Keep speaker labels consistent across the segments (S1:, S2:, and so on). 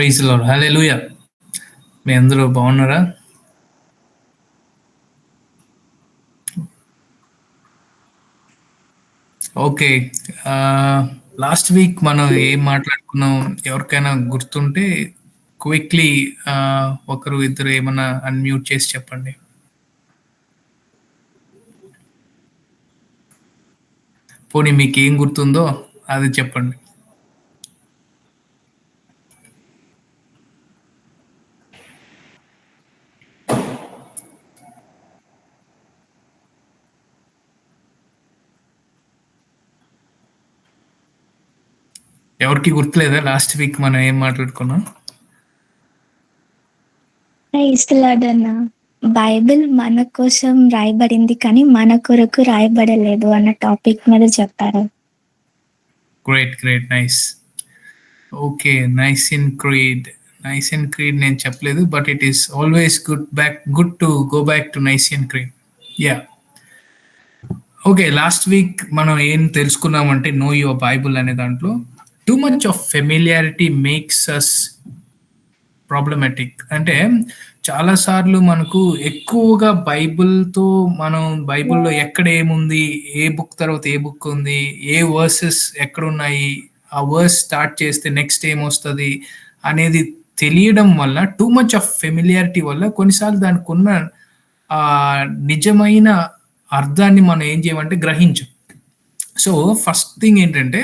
S1: Praise lord. హల్లెలూయా. మీ అందరూ బాగున్నారా? Okay. Last week మనం ఏం మాట్లాడుకున్నాం? ఎవరికైనా గుర్తుంటే క్విక్‌లీ ఒకరు ఇద్దరు ఏమన్నా అన్‌మ్యూట్ చేసి చెప్పండి. పోనీ మీకేం గుర్తుందో అది చెప్పండి. ఎవరికీ గుర్తులేదా లాస్ట్ వీక్ మనం ఏం మాట్లాడుకున్నాం?
S2: ప్రైజ్ ది లార్డ్ అన్న. బైబిల్ మన కోసం రాయబడింది కానీ మన కొరకు రాయబడలేదు అన్న టాపిక్ మీద చెప్పారు.
S1: Great. Nice. Okay. Nicene Creed. Nicene Creed నేను చెప్పలేదు. But it is always good to go back to Nicene Creed. Yeah! Okay. Last week మనం ఏం తెలుసుకున్నామంటే నో యువర్ బైబుల్ అనే దాంట్లో too much of familiarity makes us problematic. అంటే చాలా సార్లు మనకు ఎక్కువగా బైబిల్‌తో మనం బైబిల్‌లో ఎక్కడ ఏముంది? ఏ బుక్ తర్వాత ఏ బుక్ ఉంది? ఏ వర్సెస్ ఎక్కడున్నాయి? ఆ వర్స్ స్టార్ట్ చేస్తే నెక్స్ట్ ఏమొస్తది? అనేది తెలియడం వల్ల టూ మచ్ ఆఫ్ ఫెమిలియారిటీ వల్ల కొన్నిసార్లు దానికున్న నిజమైన అర్థాన్ని మనం ఏం చేయమంటే గ్రహించం. సో, ఫస్ట్ థింగ్ ఏంటంటే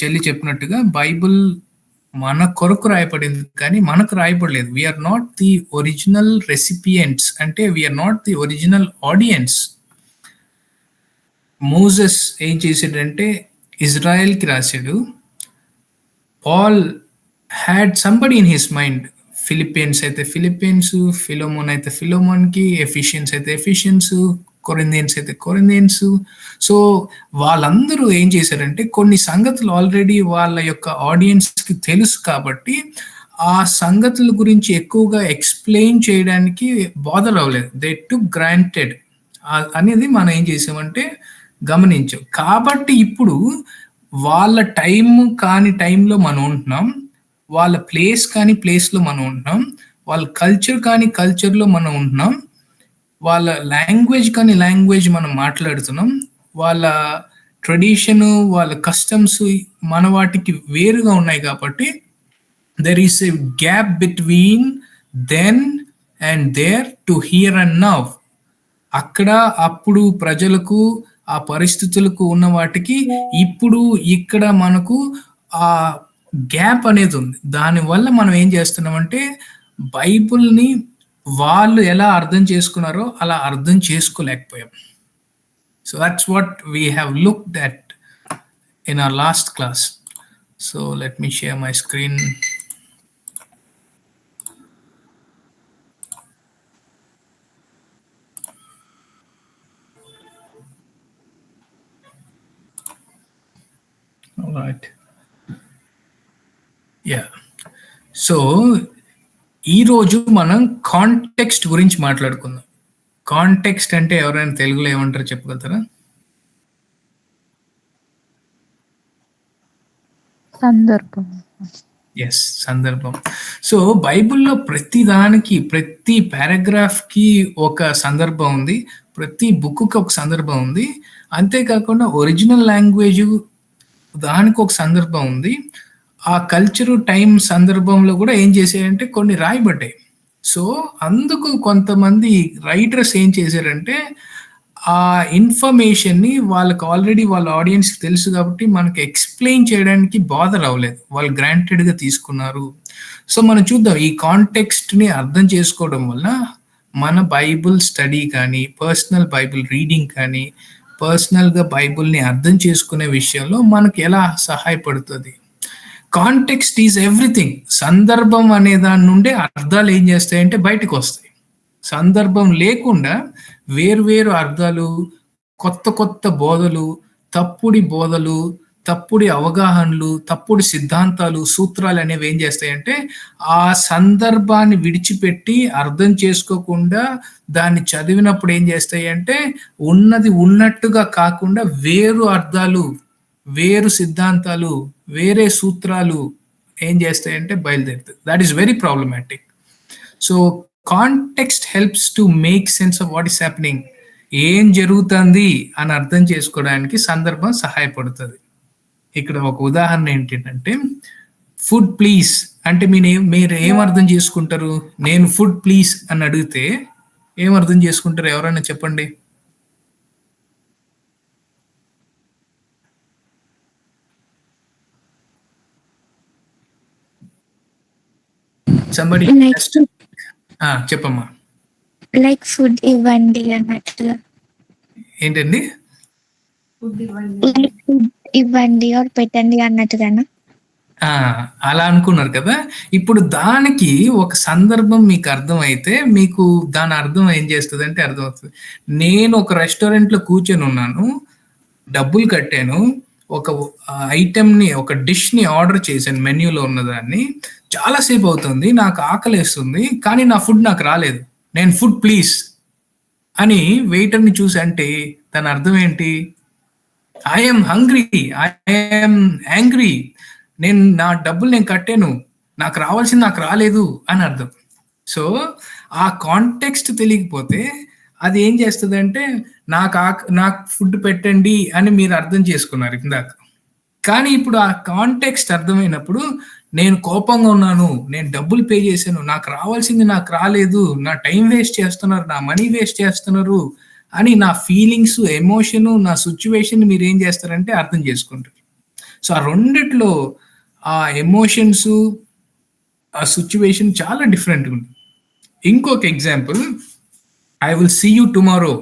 S1: చెల్లి చెప్పినట్టుగా బైబిల్ మన కొరకు రాయబడింది కానీ మనకు రాయబడలేదు. We are not the original recipients. అంటే we are not the original audience. Moses ఏం చేసాడంటే ఇజ్రాయెల్‌కి రాసాడు. Paul had somebody in his mind. Philippians అయితే ఫిలిపియన్స్, ఫిలోమోన్ అయితే ఫిలోమోన్‌కి, ఎఫిషియన్స్ అయితే ఎఫిషియన్స్, కొరింథియన్స్ అయితే కొరింథియన్స్. సో, వాళ్ళందరూ ఏం చేశారంటే కొన్ని సంగతులు ఆల్రెడీ వాళ్ళ యొక్క ఆడియన్స్‌కి తెలుసు కాబట్టి, ఆ సంగతుల గురించి ఎక్కువగా ఎక్స్‌ప్లెయిన్ చేయడానికి బాదర్ అవ్వలేదు. దే టుక్ గ్రాంటెడ్ అనేది మనం ఏం చేసామంటే గమనించాం. కాబట్టి ఇప్పుడు వాళ్ళ టైం కాని టైంలో మనం ఉంటున్నాం. వాళ్ళ ప్లేస్ కాని ప్లేస్‌లో మనం ఉంటున్నాం. వాళ్ళ కల్చర్ కాని కల్చర్‌లో మనం ఉంటున్నాం. వాళ్ళ లాంగ్వేజ్ కాని లాంగ్వేజ్ మనం మాట్లాడుతున్నాం. వాళ్ళ ట్రెడిషను, వాళ్ళ కస్టమ్స్ మన వాటికి వేరుగా ఉన్నాయి కాబట్టి there is a gap between then and there to here and now. అక్కడ అప్పుడు ప్రజలకు ఆ పరిస్థితులకు ఉన్న వాటికి ఇప్పుడు ఇక్కడ మనకు ఆ గ్యాప్ అనేది ఉంది. దానివల్ల మనం ఏం చేస్తున్నామంటే బైబిల్‌ని వాళ్ళు ఎలా అర్థం చేసుకున్నారో అలా అర్థం చేసుకోలేకపోయాం. So that's what we have looked at in our last class. So let me share my screen. Alright. Yeah. So, ఈరోజు మనం కాంటెక్స్ట్ గురించి మాట్లాడుకుందాం. కాంటెక్స్ట్ అంటే ఎవరైనా తెలుగులో ఏమంటారో చెప్పగలుగుతారా?
S3: సందర్భం.
S1: యెస్. సందర్భం. సో, బైబిల్‌లో ప్రతి దానికి, ప్రతి పారాగ్రాఫ్‌కి ఒక సందర్భం ఉంది. ప్రతి బుక్‌కి ఒక సందర్భం ఉంది. అంతే కాకుండా ఒరిజినల్ లాంగ్వేజు దానికొక సందర్భం ఉంది. ఆ కల్చరు, టైం సందర్భంలో గూడా ఏం చేశాయంటే కొన్ని రాయబడ్డాయి. సో, అందుకు కొంతమంది రైటర్స్ ఏం చేశారంటే, ఆ ఇన్ఫర్మేషన్‌ని వాళ్ళకి ఆల్రెడీ వాళ్ళ ఆడియన్స్‌కి తెలుసు కాబట్టి మనకి ఎక్స్‌ప్లెయిన్ చేయడానికి బాదర్ అవ్వలేదు. వాళ్ళు గ్రాంటెడ్‌గా తీసుకున్నారు. సో, మనం చూద్దాం ఈ కాంటెక్స్ట్‌ని అర్థం చేసుకోవడం వల్ల మన బైబిల్ స్టడీ కానీ, పర్సనల్ బైబిల్ రీడింగ్ కానీ, పర్సనల్‌గా బైబిల్‌ని అర్థం చేసుకునే విషయంలో మనకు ఎలా సహాయపడుతది? Context is everything. సందర్భం అనే దాని నుండే అర్థాలు ఏం చేస్తాయంటే బయటకొస్తాయి. సందర్భం లేకుండా వేరు అర్థాలు, కొత్త బోధలు, బోధలు, తప్పుడి అవగాహనలు, తప్పుడు సిద్ధాంతాలు, సూత్రాలు అనేవి ఏం చేస్తాయంటే, ఆ సందర్భాన్ని విడిచిపెట్టి అర్థం చేసుకోకుండా దాన్ని చదివినప్పుడు ఏం చేస్తాయంటే, ఉన్నది ఉన్నట్టుగా కాకుండా వేరు అర్థాలు, వేరు సిద్ధాంతాలు, వేరే సూత్రాలు ఏం చేస్తాయంటే బయలుదేరుతుంది. That is very problematic. So context helps to make sense of what is happening. ఏం జరుగుతుంది అని అర్థం చేసుకోవడానికి సందర్భం సహాయపడుతుంది. ఇక్కడ ఒక ఉదాహరణ ఏంటంటే, ఫుడ్ ప్లీజ్ అంటే మీరు ఏం అర్థం చేసుకుంటారు? నేను ఫుడ్ ప్లీజ్ అని అడిగితే ఏం అర్థం చేసుకుంటారు? ఎవరైనా చెప్పండి. సంబడి చెప్పమ్మా.
S2: లైక్ ఫుడ్ ఇవ్వండి అన్నట్టుగా.
S1: ఏంటండి?
S2: Like food ఇవ్వండి ఆర్ పెట్టండి అన్నట్టుగానా?
S1: అలా అనుకున్నారు కదా. ఇప్పుడు దానికి ఒక సందర్భం మీకు అర్థమైతే మీకు దాని అర్థం ఏం చేస్తుంది అంటే అర్థమవుతుంది. నేను ఒక రెస్టారెంట్లో కూర్చొని ఉన్నాను, డబ్బులు కట్టాను, ఒక ఐటెంని ఒక డిష్ని ఆర్డర్ చేశాను, మెన్యూలో ఉన్నదాన్ని. చాలాసేపు అవుతుంది, నాకు ఆకలేస్తుంది, కానీ నా ఫుడ్ నాకు రాలేదు. నేను ఫుడ్ ప్లీజ్ అని వెయిటర్ని చూసి అంటే దాని అర్థం ఏంటి? ఐఎమ్ హంగ్రీ, ఐఎమ్ యాంగ్రీ, నా డబ్బులు నేను కట్టాను, నాకు రావాల్సింది నాకు రాలేదు అని అర్థం. సో ఆ కాంటెక్స్ట్ తెలియకపోతే అది ఏం చేస్తుంది అంటే నాకు ఫుడ్ పెట్టండి అని మీరు అర్థం చేసుకున్నారు ఇందాక. కానీ ఇప్పుడు ఆ కాంటెక్స్ట్ అర్థమైనప్పుడు నేను కోపంగా ఉన్నాను, నేను డబ్బులు పే చేశాను, నాకు రావాల్సింది నాకు రాలేదు, నా టైం వేస్ట్ చేస్తున్నారు, నా మనీ వేస్ట్ చేస్తున్నారు అని నా ఫీలింగ్స్, ఎమోషను, నా సిచ్యువేషన్ మీరు ఏం చేస్తారంటే అర్థం చేసుకుంటారు. సో ఆ రెండిట్లో ఆ ఎమోషన్స్, ఆ సిచ్యువేషన్ చాలా డిఫరెంట్గా ఉంది. ఇంకొక example, I will see you tomorrow,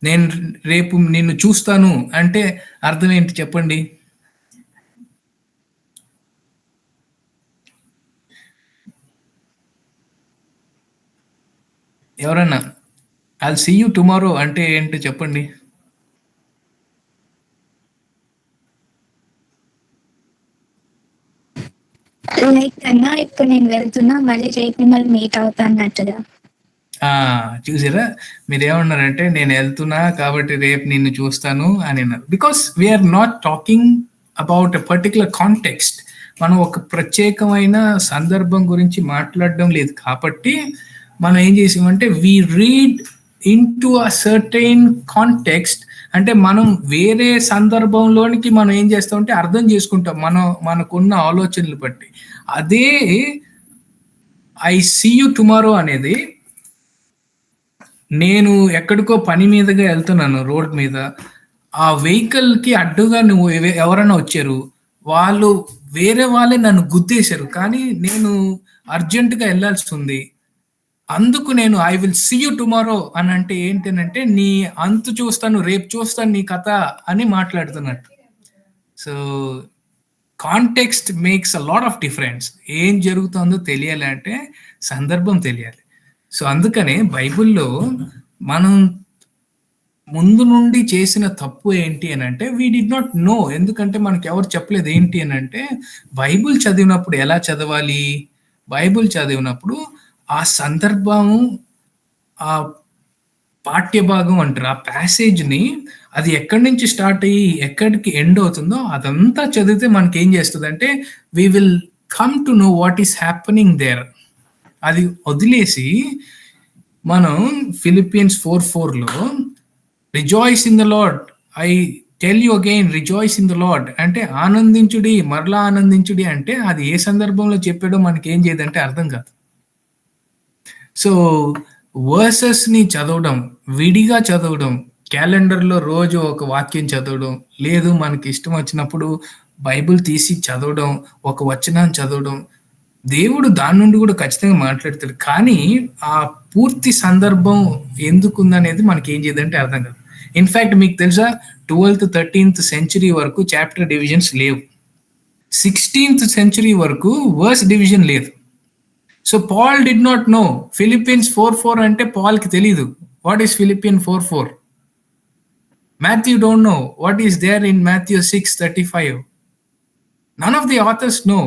S1: నేను రేపు నిన్ను చూస్తాను అంటే అర్థం ఏంటి చెప్పండి? ఎవరన్నా ఐ సీ యూ టుమారో అంటే ఏంటి చెప్పండి?
S2: లైక్ అన్నా ఇప్పుడు నేను వెళ్తున్నా, మళ్ళీ రేపు మిమ్మల్ని మీట్ అవుతా అన్నట్టుగా.
S1: చూసారా, మీరు ఏమన్నారంటే నేను వెళ్తున్నా కాబట్టి రేపు నిన్ను చూస్తాను అని అన్నారు. Because we are not talking about a particular context. మనం ఒక ప్రత్యేకమైన సందర్భం గురించి మాట్లాడడం లేదు కాబట్టి మనం ఏం చేసామంటే we read in to a certain context. అంటే మనం వేరే సందర్భంలోనికి మనం ఏం చేస్తామంటే అర్థం చేసుకుంటాం మనకున్న ఆలోచనలు బట్టి. అదే ఐ సీ యూ టుమారో అనేది, నేను ఎక్కడికో పని మీదగా వెళ్తున్నాను రోడ్ మీద, ఆ వెహికల్కి అడ్డుగా నువ్వు ఎవరైనా వచ్చారు, వాళ్ళు వేరే వాళ్ళే నన్ను గుద్దేశారు, కానీ నేను అర్జెంటుగా వెళ్ళాల్సి ఉంది, అందుకు నేను I will see you tomorrow అని అంటే ఏంటంటే నీ అంతు చూస్తాను, రేపు చూస్తాను నీ కథ అని మాట్లాడుతున్నట్టు. So context makes a lot of difference. ఏం జరుగుతుందో తెలియాలి అంటే సందర్భం తెలియాలి. సో అందుకనే బైబిల్లో మనం ముందు నుండి చేసిన తప్పు ఏంటి అని అంటే వీ డిడ్ నాట్ నో. ఎందుకంటే మనకి ఎవరు చెప్పలేదు. ఏంటి అని అంటే బైబిల్ చదివినప్పుడు ఎలా చదవాలి, బైబిల్ చదివినప్పుడు ఆ సందర్భము, ఆ పాఠ్యభాగం అంటారు, ఆ ప్యాసేజ్ని అది ఎక్కడి నుంచి స్టార్ట్ అయ్యి ఎక్కడికి ఎండ్ అవుతుందో అదంతా చదివితే మనకి ఏం చేస్తుంది అంటే we will come to know what is happening there. అది వదిలేసి మనం ఫిలిపియన్స్ 4:4లో rejoice in the Lord, I tell you again rejoice in the Lord అంటే ఆనందించుడి, మరలా ఆనందించుడి అంటే అది ఏ సందర్భంలో చెప్పాడో మనకి ఏం చేయదంటే అర్థం కాదు. సో వర్సెస్ని చదవడం, విడిగా చదవడం, క్యాలెండర్లో రోజు ఒక వాక్యం చదవడం లేదు, మనకి ఇష్టం వచ్చినప్పుడు బైబిల్ తీసి చదవడం, ఒక వచనాన్ని చదవడం, దేవుడు దాని నుండి కూడా ఖచ్చితంగా మాట్లాడతాడు, కానీ ఆ పూర్తి సందర్భం ఎందుకుందనేది మనకి ఏం చేయదంటే అర్థం కాదు. ఇన్ఫ్యాక్ట్ మీకు తెలుసా 12th 13th సెంచరీ వరకు చాప్టర్ డివిజన్స్ లేవు, 16th సెంచరీ వరకు వర్స్ డివిజన్ లేదు. So Paul did not know Philippians 4:4 అంటే పాల్కి తెలీదు వాట్ ఈస్ ఫిలిపియన్ 4:4. Matthew don't know what is there in Matthew 6:35. None of the authors know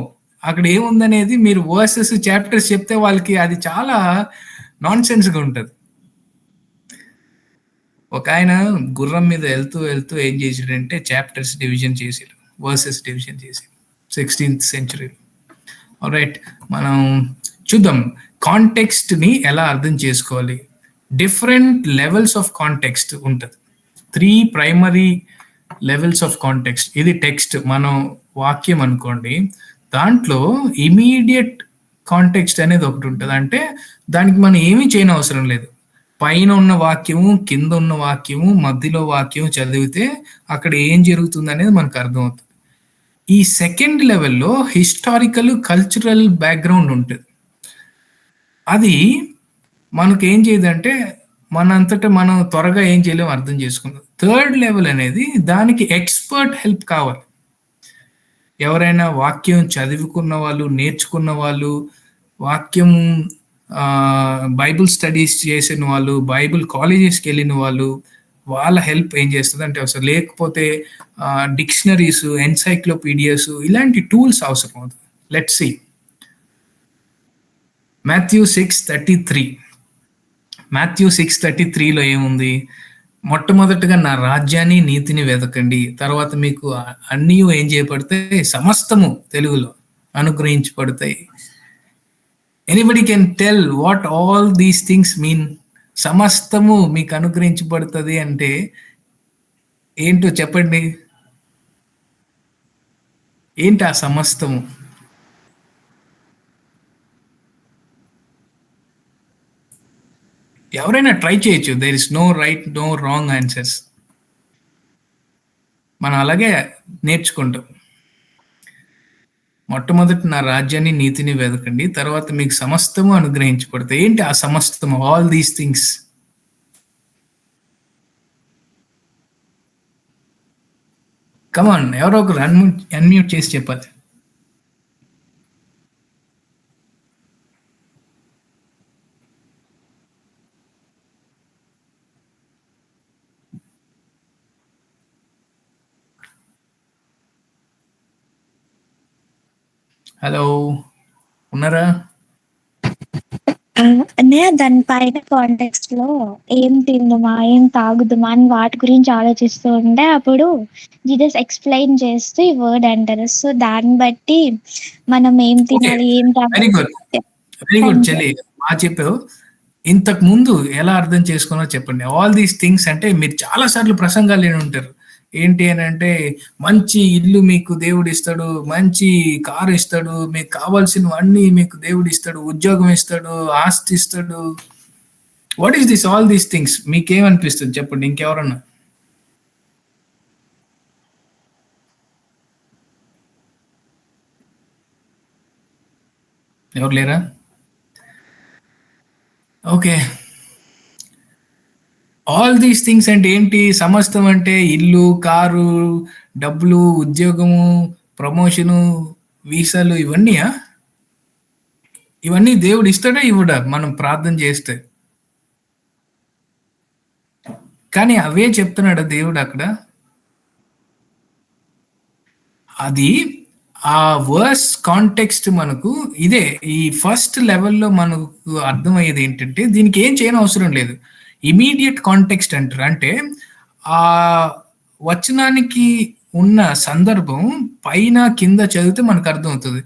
S1: అక్కడ ఏముందనేది. మీరు వర్సెస్ చాప్టర్స్ చెప్తే వాళ్ళకి అది చాలా నాన్ సెన్స్గా ఉంటుంది. ఒక ఆయన గుర్రం మీద వెళ్తూ వెళ్తూ ఏం చేసాడంటే చాప్టర్స్ డివిజన్ చేసాడు, వర్సెస్ డివిజన్ చేసాడు. 16th century. రైట్, మనం చూద్దాం కాంటెక్స్ట్ని ఎలా అర్థం చేసుకోవాలి. డిఫరెంట్ లెవెల్స్ ఆఫ్ కాంటెక్స్ట్ ఉంటుంది. 3 ప్రైమరీ లెవెల్స్ ఆఫ్ కాంటెక్స్ట్. ఇది టెక్స్ట్, మనం వాక్యం అనుకోండి, దాంట్లో ఇమీడియట్ కాంటెక్స్ట్ అనేది ఒకటి ఉంటుంది. అంటే దానికి మనం ఏమీ చేయని అవసరం లేదు. పైన ఉన్న వాక్యము, కింద ఉన్న వాక్యము, మధ్యలో వాక్యం చదివితే అక్కడ ఏం జరుగుతుంది అనేది మనకు అర్థమవుతుంది. ఈ సెకండ్ లెవెల్లో హిస్టారికల్ కల్చరల్ బ్యాక్గ్రౌండ్ ఉంటుంది. అది మనకు ఏం చేయదంటే మనంతటా మనం త్వరగా ఏం చేయలేము అర్థం చేసుకుందాం. థర్డ్ లెవెల్ అనేది దానికి ఎక్స్పర్ట్ హెల్ప్ కావాలి. ఎవరైనా వాక్యం చదువుకున్న వాళ్ళు, నేర్చుకున్న వాళ్ళు, వాక్యం బైబిల్ స్టడీస్ చేసిన వాళ్ళు, బైబిల్ కాలేజెస్కి వెళ్ళిన వాళ్ళు, వాళ్ళ హెల్ప్ ఏం చేస్తుంది అంటే అవసరం. లేకపోతే డిక్షనరీస్, ఎన్సైక్లోపీడియాస్, ఇలాంటి టూల్స్ అవసరం అవుతుంది. Let's see Matthew 6:33. మాథ్యూ 6:33లో ఏముంది? మొట్టమొదటిగా నా రాజ్యాన్ని, నీతిని వెతకండి, తర్వాత మీకు అన్నీ ఏం చేయబడతాయి? సమస్తము, తెలుగులో అనుగ్రహించబడతాయి. Anybody can tell what all these things mean? సమస్తము మీకు అనుగ్రహించబడుతుంది అంటే ఏంటో చెప్పండి. ఏంటి ఆ సమస్తము? ఎవరైనా ట్రై చేయొచ్చు. There is no right, no wrong answers. మనం అలాగే నేర్చుకుంటాం. మొట్టమొదటి నా రాజ్యాన్ని, నీతిని వెతకండి, తర్వాత మీకు సమస్తము అనుగ్రహించబడతాయి. ఏంటి ఆ సమస్తము? All these things. కమాన్, ఎవరో ఒకరు అన్మ్యూట్ చేసి చెప్పాలి. హలో, ఉన్నారా?
S2: అన్నయ్య, దానిపైన కాంటెక్స్ట్ లో ఏం తిందుమా, ఏం తాగుదుమా అని వాటి గురించి ఆలోచిస్తూ ఉంటే అప్పుడు జీసస్ ఎక్స్ప్లెయిన్ చేస్తూ ఈ వర్డ్ అంటారు. సో దాన్ని బట్టి మనం ఏం తినాలి, ఏం
S1: వెరీ
S2: తాగాలి.
S1: గుడ్, వెరీ గుడ్ చెల్లి, బాగా చెప్పావు. ఇంతకు ముందు ఎలా అర్థం చేసుకున్నా చెప్పండి. ఆల్ దీస్ థింగ్స్ అంటే మీరు చాలా సార్లు ప్రసంగాలు విని ఉంటారు. ఏంటి అని అంటే, మంచి ఇల్లు మీకు దేవుడు ఇస్తాడు, మంచి కారు ఇస్తాడు, మీకు కావాల్సినవన్నీ మీకు దేవుడు ఇస్తాడు, ఉద్యోగం ఇస్తాడు, ఆస్తి ఇస్తాడు. What is this all these things? మీకేమనిపిస్తుంది చెప్పండి. ఇంకెవరన్నా? ఎవరు లేరా? ఓకే, ఆల్ దీస్ థింగ్స్ అంటే ఏంటి? సమస్తం అంటే ఇల్లు, కారు, డబ్బులు, ఉద్యోగము, ప్రమోషను, వీసాలు, ఇవన్నీయా? ఇవన్నీ దేవుడు ఇస్తాడా, ఇవ్వడా మనం ప్రార్థన చేస్తే? కానీ అవే చెప్తున్నాడా దేవుడు అక్కడ? అది ఆ వర్స్ కాంటెక్స్ట్ మనకు ఇదే. ఈ ఫస్ట్ లెవెల్లో మనకు అర్థమయ్యేది ఏంటంటే, దీనికి ఏం చేయని అవసరం లేదు. ఇమీడియట్ కాంటెక్స్ట్ అంటారు. అంటే ఆ వచనానికి ఉన్న సందర్భం పైన కింద చదివితే మనకు అర్థమవుతుంది.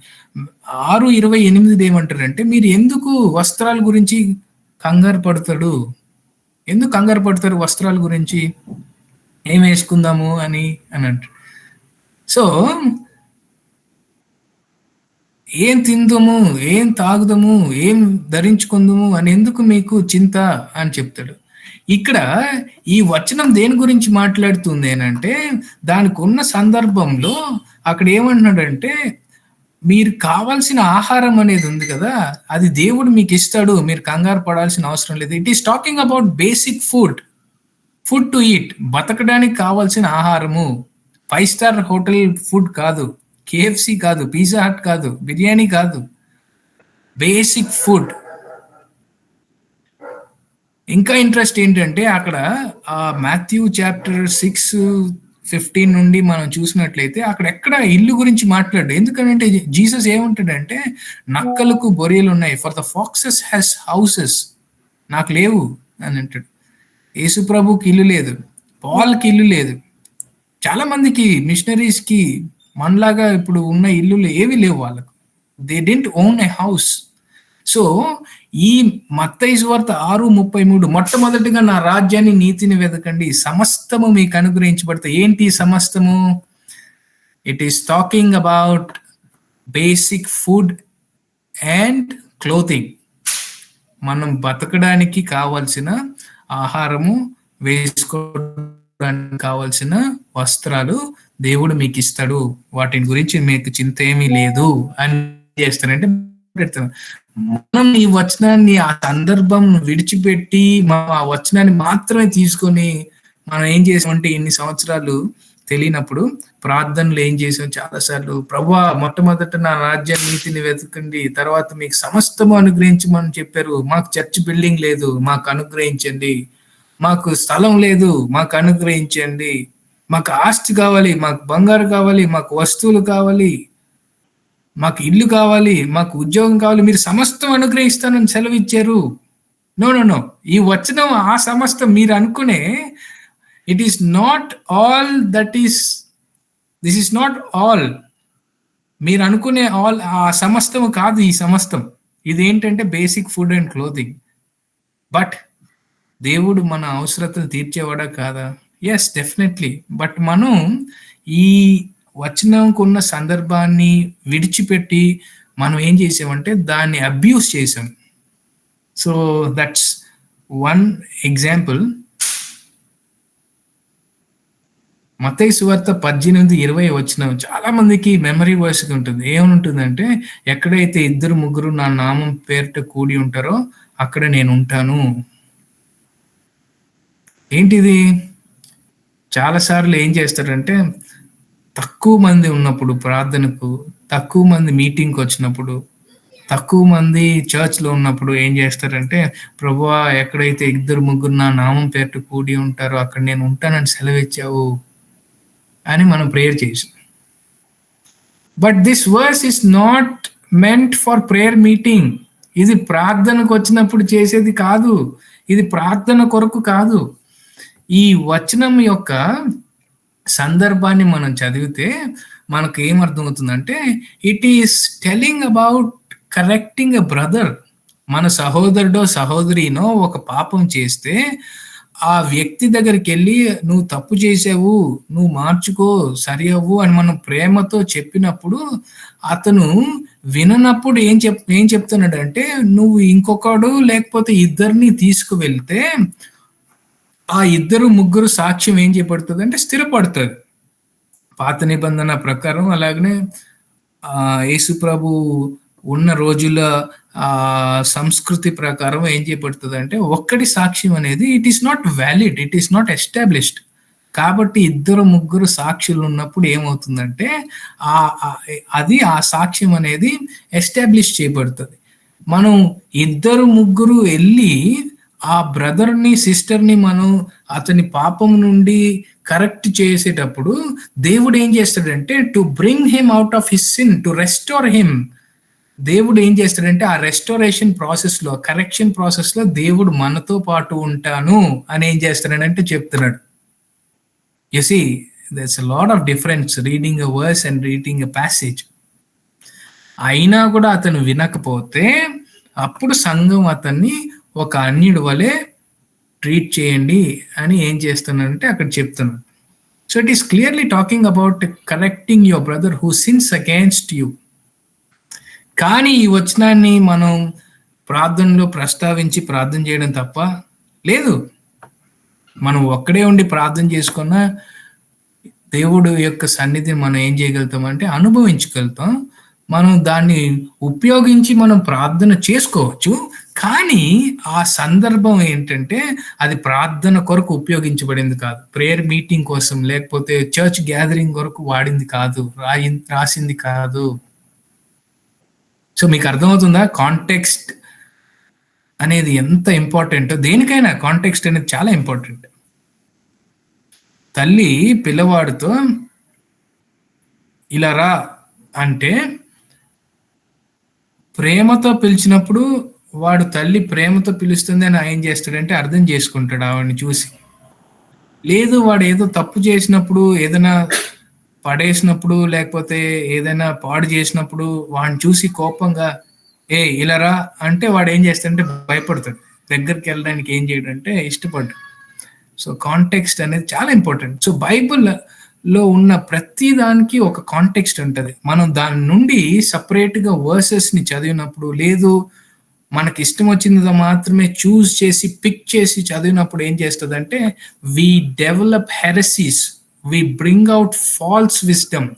S1: 6:28 ఏమంటారంటే, మీరు ఎందుకు వస్త్రాల గురించి కంగారు పడతాడు? ఎందుకు కంగారు పడతారు వస్త్రాల గురించి? ఏం వేసుకుందాము అని అంటారు. సో ఏం తిందుము, ఏం తాగుదము, ఏం ధరించుకుందుము అని ఎందుకు మీకు చింత అని చెప్తాడు. ఇక్కడ ఈ వచనం దేని గురించి మాట్లాడుతుంది అంటే, దానికి ఉన్న సందర్భంలో అక్కడ ఏమంటున్నాడంటే, మీరు కావాల్సిన ఆహారం అనేది ఉంది కదా, అది దేవుడు మీకు ఇస్తాడు, మీరు కంగారు పడాల్సిన అవసరం లేదు. It is talking about basic food to eat. బతకడానికి కావాల్సిన ఆహారము. 5 స్టార్ హోటల్ ఫుడ్ కాదు, కేఎఫ్సి కాదు, పిజ్జా హట్ కాదు, బిర్యానీ కాదు, బేసిక్ ఫుడ్. ఇంకా ఇంట్రెస్ట్ ఏంటంటే, అక్కడ మాథ్యూ చాప్టర్ 6:15 నుండి మనం చూసినట్లయితే అక్కడ ఎక్కడ ఇల్లు గురించి మాట్లాడు. ఎందుకంటే జీసస్ ఏమంటాడంటే, నక్కలకు బొరియలు ఉన్నాయి, for the foxes has houses, నాకు లేవు అని అంటాడు. యేసుప్రభుకి ఇల్లు లేదు, పాల్కి ఇల్లు లేదు, చాలా మందికి మిషనరీస్కి మనలాగా ఇప్పుడు ఉన్న ఇల్లులు ఏవి లేవు వాళ్ళకు. They don't own a house. So ఈ మత్తయి సువార్త 6:33 మొట్టమొదటిగా నా రాజ్యాన్ని నీతిని వెతకండి సమస్తము మీకు అనుగ్రహించబడతాయి. ఏంటి సమస్తము? It is talking about basic food and clothing. మనం బతకడానికి కావాల్సిన ఆహారము, వేసుకోవడానికి కావాల్సిన వస్త్రాలు దేవుడు మీకు ఇస్తాడు. వాటిని గురించి మీకు చింత ఏమీ లేదు అని చేస్తానంటే మనం ఈ వచనాన్ని, ఆ సందర్భం విడిచిపెట్టి మనం ఆ వచనాన్ని మాత్రమే తీసుకొని మనం ఏం చేసామంటే ఇన్ని సంవత్సరాలు తెలియనప్పుడు ప్రార్థనలు ఏం చేసాం చాలాసార్లు, ప్రభువా మొట్టమొదట నా రాజ్య నీతిని వెతకండి, తర్వాత మీకు సమస్తము అనుగ్రహించమని చెప్పారు. మాకు చర్చ్ బిల్డింగ్ లేదు, మాకు అనుగ్రహించండి. మాకు స్థలం లేదు, మాకు అనుగ్రహించండి. మాకు ఆస్తి కావాలి, మాకు బంగారు కావాలి, మాకు వస్తువులు కావాలి, మాకు ఇల్లు కావాలి, మాకు ఉద్యోగం కావాలి, మీరు సమస్తం అనుగ్రహిస్తానని సెలవు ఇచ్చారు. నో నో నో, ఈ వచనం ఆ సమస్తం మీరు అనుకునే, it is not all that is, this is not all. మీరు అనుకునే ఆల్ ఆ సమస్తము కాదు ఈ సమస్తం. ఇదేంటంటే basic food and clothing. But దేవుడు మన అవసరతలు తీర్చేవాడా కాదా? Yes, definitely. బట్ మనం ఈ వచనంకున్న సందర్భాన్ని విడిచిపెట్టి మనం ఏం చేసామంటే దాన్ని అబ్యూస్ చేసాం. So that's one example. మత్తయి సువార్త 18:20 వచనం చాలా మందికి మెమరీ వర్స్ ఉంటుంది. ఏమనుంటుందంటే, ఎక్కడైతే 2-3 నా నామం పేరిట కూడి ఉంటారో అక్కడ నేను ఉంటాను. ఏంటిది? చాలాసార్లు ఏం చేస్తారంటే, తక్కువ మంది ఉన్నప్పుడు ప్రార్థనకు, తక్కువ మంది మీటింగ్కి వచ్చినప్పుడు, తక్కువ మంది చర్చ్లో ఉన్నప్పుడు ఏం చేస్తారంటే, ప్రభువా ఎక్కడైతే 2-3 నా నామం పేరిట కూడి ఉంటారో అక్కడ నేను ఉంటానని సెలవిచ్చావు అని మనం ప్రేయర్ చేసాం. But this verse is not meant for prayer meeting. ఇది ప్రార్థనకు వచ్చినప్పుడు చేసేది కాదు, ఇది ప్రార్థన కొరకు కాదు. ఈ వచనం యొక్క సందర్భాన్ని మనం చదివితే మనకు ఏమర్థమవుతుందంటే, it is telling about correcting a brother. మన సహోదరుడో సహోదరినో ఒక పాపం చేస్తే ఆ వ్యక్తి దగ్గరికి వెళ్ళి నువ్వు తప్పు చేసావు, నువ్వు మార్చుకో, సరి అవ్వు అని మనం ప్రేమతో చెప్పినప్పుడు అతను విననప్పుడు ఏం చెప్తున్నాడంటే, నువ్వు ఇంకొకడు లేకపోతే ఇద్దరిని తీసుకువెళ్తే ఆ 2-3 సాక్ష్యం ఏం చేయబడుతుంది అంటే స్థిరపడుతుంది. పాత నిబంధన ప్రకారం అలాగనే యేసు ప్రభు ఉన్న రోజుల సంస్కృతి ప్రకారం ఏం చేయబడుతుంది అంటే, ఒక్కడి సాక్ష్యం అనేది it is not valid, it is not established. కాబట్టి 2-3 సాక్షులు ఉన్నప్పుడు ఏమవుతుందంటే అది ఆ సాక్ష్యం అనేది ఎస్టాబ్లిష్ చేయబడుతుంది. మనం 2-3 వెళ్ళి ఆ బ్రదర్ని సిస్టర్ని మనం అతని పాపం నుండి కరెక్ట్ చేసేటప్పుడు దేవుడు ఏం చేస్తాడంటే, to bring him out of his sin, to restore him. దేవుడు ఏం చేస్తాడంటే ఆ రెస్టోరేషన్ ప్రాసెస్లో, కరెక్షన్ ప్రాసెస్లో దేవుడు మనతో పాటు ఉంటాను అని ఏం చేస్తాడంటే చెప్తున్నాడు. You see, there's a lot of difference reading a verse and reading a passage. అయినా కూడా అతను వినకపోతే అప్పుడు సంఘం అతన్ని ఒక అన్యుడి వలె ట్రీట్ చేయండి అని ఏం చేస్తున్నాడంటే అక్కడ చెప్తున్నాడు. So it is clearly talking about correcting your brother who since against you. కానీ ఈ వచనాన్ని మనం ప్రార్థనలో ప్రస్తావించి ప్రార్థన చేయడం తప్ప లేదు. మనం ఒక్కడే ఉండి ప్రార్థన చేసుకున్నా దేవుడు యొక్క సన్నిధిని మనం ఏం చేయగలుగుతాం అంటే అనుభవించగలుగుతాం. మనం దాన్ని ఉపయోగించి మనం ప్రార్థన చేసుకోవచ్చు. కానీ ఆ సందర్భం ఏంటంటే అది ప్రార్థన కొరకు ఉపయోగించబడింది కాదు, ప్రేయర్ మీటింగ్ కోసం లేకపోతే చర్చ్ గ్యాదరింగ్ కొరకు వాడింది కాదు, రాసింది కాదు. సో మీకు అర్థమవుతుందా కాంటెక్స్ట్ అనేది ఎంత ఇంపార్టెంట్? దేనికైనా కాంటెక్స్ట్ అనేది చాలా ఇంపార్టెంట్. తల్లి పిల్లవాడితో ఇలా రా అంటే ప్రేమతో పిలిచినప్పుడు వాడు తల్లి ప్రేమతో పిలుస్తుంది అని ఏం చేస్తాడంటే అర్థం చేసుకుంటాడు ఆవిడని చూసి. లేదు వాడు ఏదో తప్పు చేసినప్పుడు, ఏదైనా పడేసినప్పుడు లేకపోతే ఏదైనా పాడు చేసినప్పుడు వాడిని చూసి కోపంగా ఇలారా అంటే వాడు ఏం చేస్తాడంటే భయపడతాడు, దగ్గరికి వెళ్ళడానికి ఏం చేయడం అంటే ఇష్టపడ్డాడు. సో కాంటెక్స్ట్ అనేది చాలా ఇంపార్టెంట్. సో బైబుల్లో ఉన్న ప్రతి దానికి ఒక కాంటెక్స్ట్ ఉంటుంది. మనం దాని నుండి సపరేట్గా వర్సెస్ని చదివినప్పుడు, లేదు మనకి ఇష్టం వచ్చింది మాత్రమే చూస్ చేసి పిక్ చేసి చదివినప్పుడు ఏం చేస్తుంది అంటే we develop heresies, we bring out false wisdom.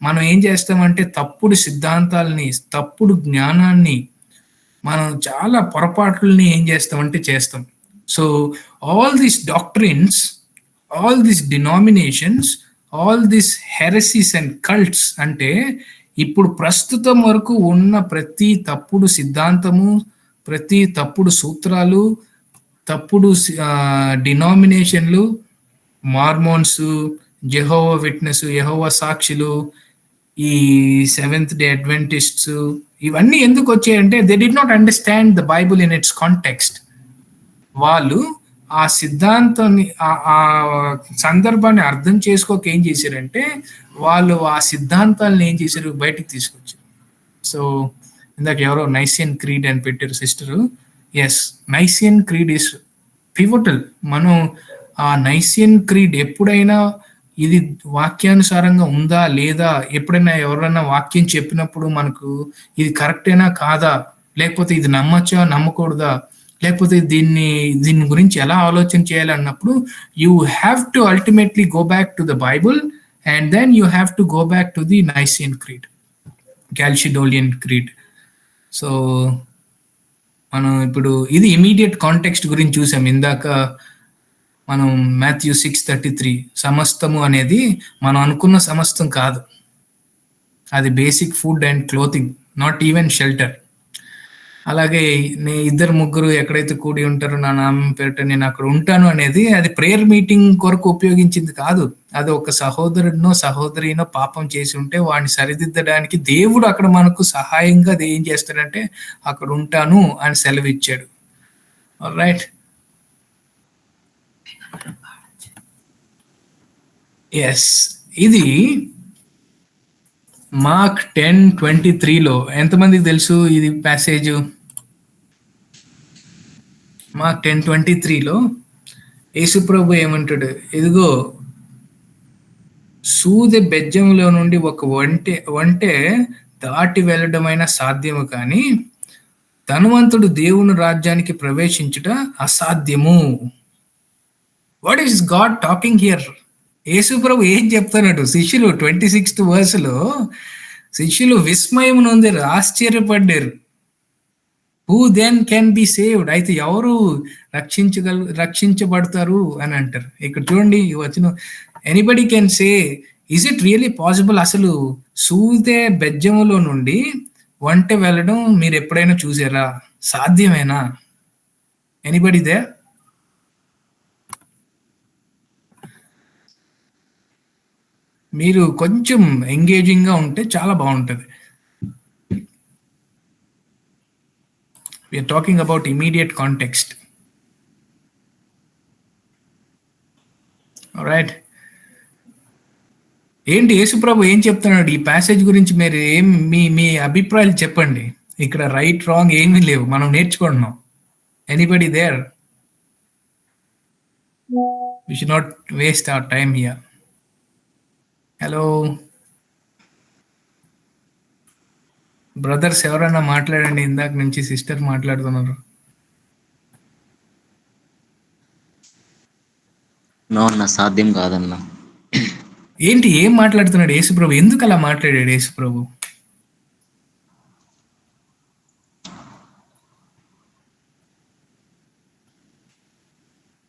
S1: మనం ఏం చేస్తామంటే తప్పుడు సిద్ధాంతాలని, తప్పుడు జ్ఞానాన్ని, మనం చాలా పొరపాట్లని ఏం చేస్తామంటే చేస్తాం. So all these doctrines, all these denominations, all these heresies and cults అంటే ఇప్పుడు ప్రస్తుతం వరకు ఉన్న ప్రతి తప్పుడు సిద్ధాంతము, ప్రతి తప్పుడు సూత్రాలు, తప్పుడు డినామినేషన్లు, మార్మోన్స్, జెహోవా విట్నెస్, యెహోవా సాక్షులు, ఈ సెవెంత్ డే అడ్వెంటిస్ట్స్, ఇవన్నీ ఎందుకు వచ్చాయంటే they did not understand the Bible in it's context. వాళ్ళు ఆ సిద్ధాంతాన్ని, ఆ సందర్భాన్ని అర్థం చేసుకోక ఏం చేశారంటే వాళ్ళు ఆ సిద్ధాంతాలను ఏం చేశారు, బయటికి తీసుకొచ్చారు. సో ఇందాక ఎవరో నైసియన్ క్రీడ్ అని పెట్టారు sister. Yes, Nicene Creed is pivotal. మనం ఆ నైసియన్ క్రీడ్ ఎప్పుడైనా ఇది వాక్యానుసారంగా ఉందా లేదా, ఎప్పుడైనా ఎవరైనా వాక్యం చెప్పినప్పుడు మనకు ఇది కరెక్టేనా కాదా, లేకపోతే ఇది నమ్మచ్చా నమ్మకూడదా, లేకపోతే దీని గురించి ఎలా ఆలోచన చేయాలి అన్నప్పుడు you have to ultimately go back to the Bible and then you have to go back to the Nicene Creed, Chalcedonian Creed. So మనం ఇప్పుడు ఇది ఇమీడియట్ కాంటెక్స్ట్ గురించి చూసాం. ఇందాక మనం మాథ్యూ 6:33 సమస్తము అనేది మనం అనుకున్న సమస్తం కాదు, అది basic food and clothing, not even shelter. అలాగే ఇద్దరు ముగ్గురు ఎక్కడైతే కూడి ఉంటారో నా నామం పేరిట నేను అక్కడ ఉంటాను అనేది అది ప్రేయర్ మీటింగ్ కొరకు ఉపయోగించింది కాదు. అది ఒక సహోదరుడినో సహోదరినో పాపం చేసి ఉంటే వాడిని సరిదిద్దడానికి దేవుడు అక్కడ మనకు సహాయంగా ఏం చేస్తాడంటే అక్కడ ఉంటాను అని సెలవు ఇచ్చాడు. ఆల్రైట్, ఎస్, ఇది మార్క్ 10:23లో ఎంతమందికి తెలుసు ఇది ప్యాసేజ్? మార్క్ 10:23లో యేసుప్రభు ఏమంటాడు, ఇదిగో సూది బెజ్జంలో నుండి ఒక ఒంటె దాటి వెళ్ళడమైన సాధ్యము, కానీ ధనవంతుడు దేవుని రాజ్యానికి ప్రవేశించుట అసాధ్యము. What is God talking here? యేసుప్రభు ఏం చెప్తున్నాడు? శిష్యులు 26th verseలో శిష్యులు విస్మయం నొందారు, ఆశ్చర్యపడ్డారు. Who then can be saved? అయితే ఎవరు రక్షించబడతారు అని అంటారు. ఇక్కడ చూడండి వచ్చిన anybody can say, is it really possible? అసలు సూదే బెజ్జములో నుండి ఒంటె వెళ్ళడం మీరు ఎప్పుడైనా చూసారా? సాధ్యమేనా? Anybody they? మీరు కొంచెం ఎంగేజింగ్గా ఉంటే చాలా బాగుంటుంది. We are talking about immediate context. Alright. ఏంటి యేసుప్రభు ఏం చెప్తున్నాడు ఈ ప్యాసేజ్ గురించి? మీరు ఏం మీ అభిప్రాయాలు చెప్పండి. ఇక్కడ రైట్ రాంగ్ ఏమీ లేవు, మనం నేర్చుకుంటున్నాం. Anybody there? We should not waste our time here. Hello brothers, ఎవరైనా మాట్లాడండి. ఇందాక నుంచి సిస్టర్ మాట్లాడుతున్నారు.
S4: నో, సాధ్యం కాదన్నా.
S1: ఏంటి ఏం మాట్లాడుతున్నాడు యేసుప్రభు? ఎందుకు అలా మాట్లాడాడు యేసుప్రభు?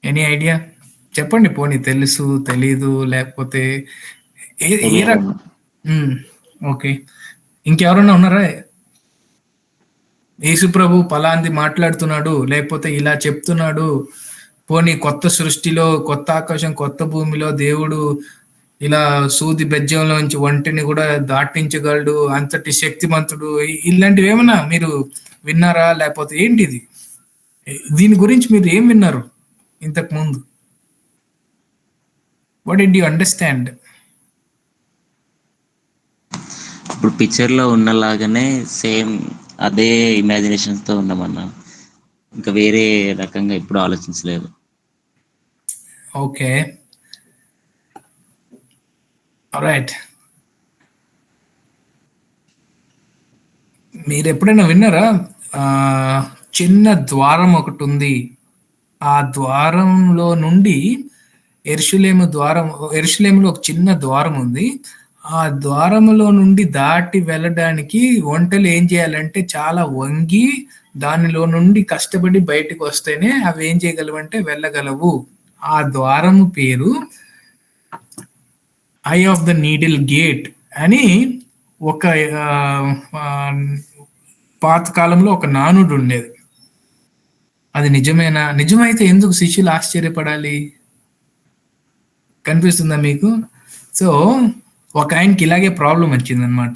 S1: Any idea? చెప్పండి. పోనీ తెలుసు, తెలీదు, లేకపోతే ఓకే, ఇంకెవరన్నా ఉన్నారా? యేసుప్రభు పలాంది మాట్లాడుతున్నాడు, లేకపోతే ఇలా చెప్తున్నాడు, పోనీ కొత్త సృష్టిలో, కొత్త ఆకాశం, కొత్త భూమిలో దేవుడు ఇలా సూది బెజ్జంలోంచి ఒంటిని కూడా దాటించగలడు, అంతటి శక్తిమంతుడు, ఇలాంటివి ఏమన్నా మీరు విన్నారా? లేకపోతే ఏంటిది? దీని గురించి మీరు ఏం విన్నారు ఇంతకు ముందు? What did you understand?
S4: ఇప్పుడు పిక్చర్లో ఉన్నలాగానే సేమ్ అదే ఇమాజినేషన్స్తో ఉన్నామన్నా. ఇంకా వేరే రకంగా ఎప్పుడు ఆలోచించలేదు.
S1: Okay, right. మీరు ఎప్పుడైనా విన్నారా? ఆ, చిన్న ద్వారం ఒకటి ఉంది, ఆ ద్వారంలో నుండి ఎరుషలేములో ఒక చిన్న ద్వారం ఉంది. ఆ ద్వారములో నుండి దాటి వెళ్ళడానికి ఒంటెలు ఏం చేయాలంటే చాలా వంగి దానిలో నుండి కష్టపడి బయటకు వస్తేనే అవి ఏం చేయగలవంటే వెళ్ళగలవు. ఆ ద్వారము పేరు I of the needle gate అని ఒక ఆ, ఆ, పాతకాలంలో ఒక నానుడు ఉండేది. అది నిజమేనా? నిజమైతే ఎందుకు శిష్యులు ఆశ్చర్యపడాలి? కనిపిస్తుందా మీకు? సో ఒక ఆయనకి ఇలాగే ప్రాబ్లం వచ్చిందనమాట.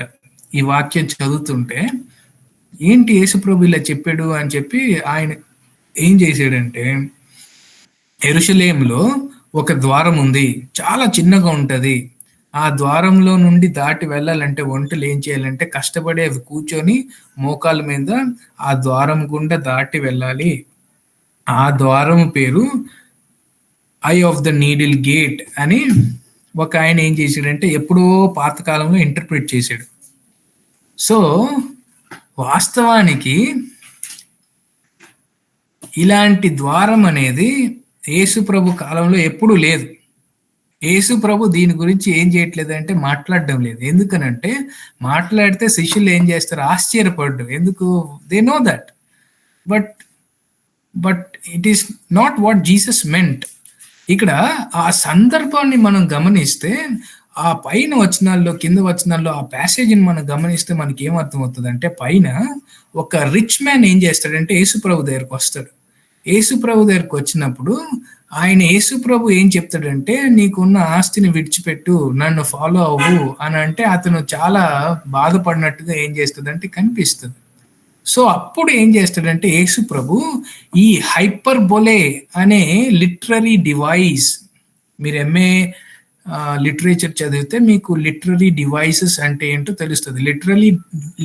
S1: ఈ వాక్యం చదువుతుంటే ఏంటి యేసుప్రభు ఇలా చెప్పాడు అని చెప్పి ఆయన ఏం చేశాడంటే, యెరూషలేములో ఒక ద్వారం ఉంది, చాలా చిన్నగా ఉంటది. ఆ ద్వారంలో నుండి దాటి వెళ్ళాలంటే ఒంటెలు ఏం చేయాలంటే కష్టపడి అవి కూర్చొని మోకాల మీద ఆ ద్వారం గుండా దాటి వెళ్ళాలి. ఆ ద్వారం పేరు I of the needle gate అని ఒక ఆయన ఏం చేశాడంటే ఎప్పుడో పాతకాలంలో ఇంటర్ప్రిట్ చేశాడు. సో వాస్తవానికి ఇలాంటి ద్వారం అనేది యేసు ప్రభు కాలంలో ఎప్పుడూ లేదు. యేసు ప్రభు దీని గురించి ఏం చేయట్లేదు అంటే మాట్లాడడం లేదు. ఎందుకనంటే మాట్లాడితే శిష్యులు ఏం చేస్తారు? ఆశ్చర్యపడ్డం. ఎందుకు? They know that, but but it is not what Jesus meant. ఇక్కడ ఆ సందర్భాన్ని మనం గమనిస్తే, ఆ పైన వచనాల్లో కింద వచనాల్లో ఆ ప్యాసేజ్ని మనం గమనిస్తే మనకి ఏమర్థం అవుతుంది అంటే, పైన ఒక రిచ్ మ్యాన్ ఏం చేస్తాడంటే యేసుప్రభు దగ్గరకు వస్తాడు. యేసుప్రభు దగ్గరకు వచ్చినప్పుడు ఆయన యేసుప్రభు ఏం చెప్తాడంటే, నీకున్న ఆస్తిని విడిచిపెట్టు, నన్ను ఫాలో అవ్వు అని అంటే అతను చాలా బాధపడినట్టుగా ఏం చేస్తుందంటే కనిపిస్తుంది. సో అప్పుడు ఏం చేస్తాడంటే యేసు ప్రభు ఈ హైపర్బోలే అనే లిటరరీ డివైస్, మీరు ఎంఏ లిటరేచర్ చదివితే మీకు లిటరరీ డివైసెస్ అంటే ఏంటో తెలుస్తుంది.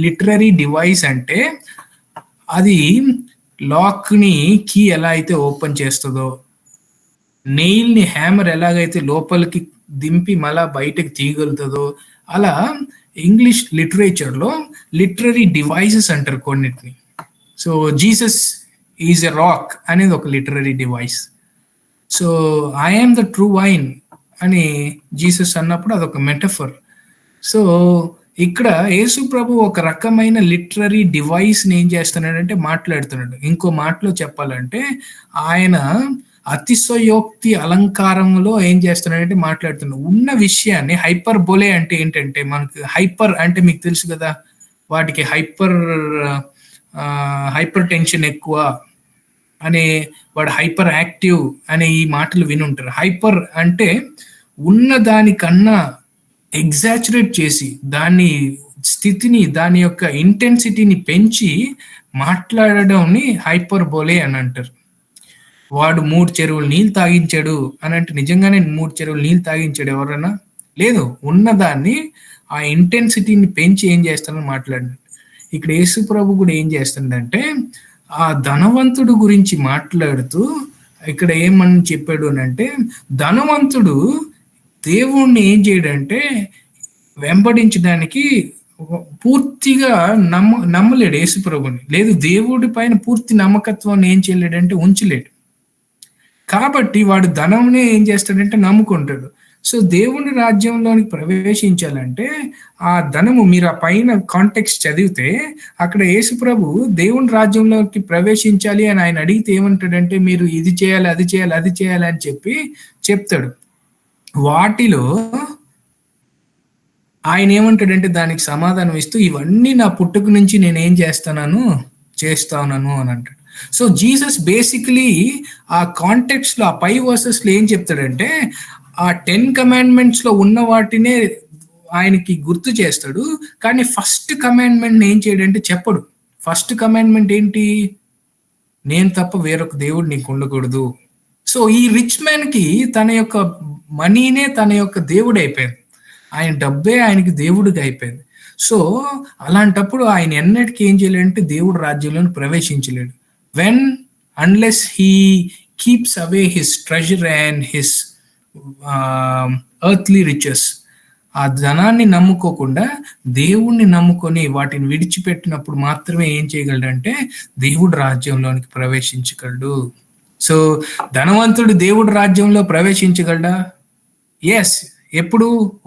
S1: లిటరరీ డివైస్ అంటే అది లాక్ని కీ ఎలా అయితే ఓపెన్ చేస్తుందో, నెయిల్ని హ్యామర్ ఎలాగైతే లోపలికి దింపి మళ్ళా బయటకు తీయగలుగుతుందో, అలా ఇంగ్లీష్ లిటరేచర్లో లిటరరీ డివైసెస్ అంటారు కొన్నిటిని. So Jesus is a rock అనేది ఒక literary device. So I am the true vine అని జీసస్ అన్నప్పుడు అదొక మెటఫర్. సో ఇక్కడ యేసు ప్రభు ఒక రకమైన లిటరరీ డివైస్ని ఏం చేస్తున్నాడంటే మాట్లాడుతున్నాడు. ఇంకో మాటలో చెప్పాలంటే ఆయన అతిశయోక్తి అలంకారంలో ఏం చేస్తున్నాడంటే మాట్లాడుతున్నాడు. ఉన్న విషయాన్ని హైపర్ బోలే అంటే ఏంటంటే, మనకి హైపర్ అంటే మీకు తెలుసు కదా, వాటికి హైపర్ టెన్షన్ ఎక్కువ అనే, వాడు హైపర్ యాక్టివ్ అనే ఈ మాటలు వినుంటారు. హైపర్ అంటే ఉన్న దానికన్నా ఎగ్జాచురేట్ చేసి దాని స్థితిని, దాని యొక్క ఇంటెన్సిటీని పెంచి మాట్లాడడంని హైపర్ బోలే అని అంటారు. వాడు 3 చెరువులు నీళ్ళు తాగించాడు అని అంటే నిజంగానే 3 చెరువులు నీళ్ళు తాగించాడు ఎవరన్నా? లేదు. ఉన్నదాన్ని ఆ ఇంటెన్సిటీని పెంచి ఏం చేస్తానని మాట్లాడినాడు. ఇక్కడ యేసు ప్రభు కూడా ఏం చేస్తుందంటే ఆ ధనవంతుడు గురించి మాట్లాడుతూ ఇక్కడ ఏమని చెప్పాడు అని అంటే, ధనవంతుడు దేవుణ్ణి ఏం చేయడంటే వెంబడించడానికి పూర్తిగా నమ్మలేడు యేసు ప్రభుని. లేదు, దేవుడి పైన పూర్తి నమ్మకత్వాన్ని ఏం చేయలేడంటే ఉంచలేడు. కాబట్టి వాడు ధనంనే ఏం చేస్తాడంటే నమ్ముకుంటాడు. సో దేవుని రాజ్యంలోనికి ప్రవేశించాలంటే ఆ ధనము, మీరు ఆ పైన కాంటెక్స్ట్ చదివితే అక్కడ యేసు ప్రభు దేవుని రాజ్యంలోకి ప్రవేశించాలి అని ఆయన అడిగితే ఏమంటాడంటే, మీరు ఇది చేయాలి, అది చేయాలి, అది చేయాలి అని చెప్పి చెప్తాడు. వాటిలో ఆయన ఏమంటాడంటే దానికి సమాధానం ఇస్తూ, ఇవన్నీ నా పుట్టుక నుంచి నేనేం చేస్తాను అని అంటాడు. సో జీసస్ బేసికలీ ఆ కాంటెక్స్ట్ లో, ఆ పై వర్సెస్ లో ఏం చెప్తాడంటే, ఆ 10 commandments లో ఉన్న వాటినే ఆయనకి గుర్తు చేస్తాడు. కానీ ఫస్ట్ కమాండ్మెంట్ ఏం చేయడంటే చెప్పడు. ఫస్ట్ కమాండ్మెంట్ ఏంటి? నేను తప్ప వేరొక దేవుడు నీకు ఉండకూడదు. సో ఈ రిచ్ మ్యాన్ కి తన యొక్క మనీనే తన యొక్క దేవుడు అయిపోయింది. ఆయన డబ్బే ఆయనకి దేవుడిగా అయిపోయింది. సో అలాంటప్పుడు ఆయన ఎన్నటికీ ఏం చేయలేడంటే దేవుడు రాజ్యంలోని ప్రవేశించలేడు. When unless he keeps away his treasure and his earthly riches. ఆ ధనాన్ని నమ్ముకోకుండా దేవుణ్ణి నమ్ముకొని వాటిని విడిచిపెట్టినప్పుడు మాత్రమే ఏం చేయగలడంటే దేవుడు రాజ్యంలోనికి ప్రవేశించగలడు. సో ధనవంతుడు దేవుడు రాజ్యంలో ప్రవేశించగలడా? ఎస్. ఎప్పుడు?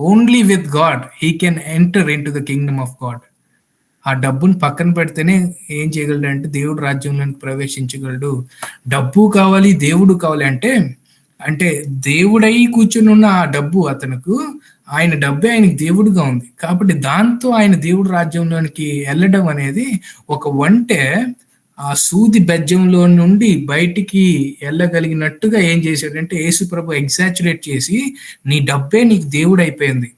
S1: Only with God he can enter in to the Kingdom of God. ఆ డబ్బుని పక్కన పెడితేనే ఏం చేయగలడు అంటే దేవుడు రాజ్యంలోనికి ప్రవేశించగలడు. డబ్బు కావాలి, దేవుడు కావాలి అంటే అంటే దేవుడై కూర్చుని ఉన్న ఆ డబ్బు అతనుకు, ఆయన డబ్బే ఆయనకు దేవుడుగా ఉంది కాబట్టి దాంతో ఆయన దేవుడు రాజ్యంలోనికి వెళ్ళడం అనేది ఒక వంటే ఆ సూది బెజ్జంలో నుండి బయటికి వెళ్ళగలిగినట్టుగా ఏం చేశాడంటే యేసు ప్రభు ఎగ్జాచురేట్ చేసి నీ డబ్బే నీకు దేవుడు అయిపోయింది,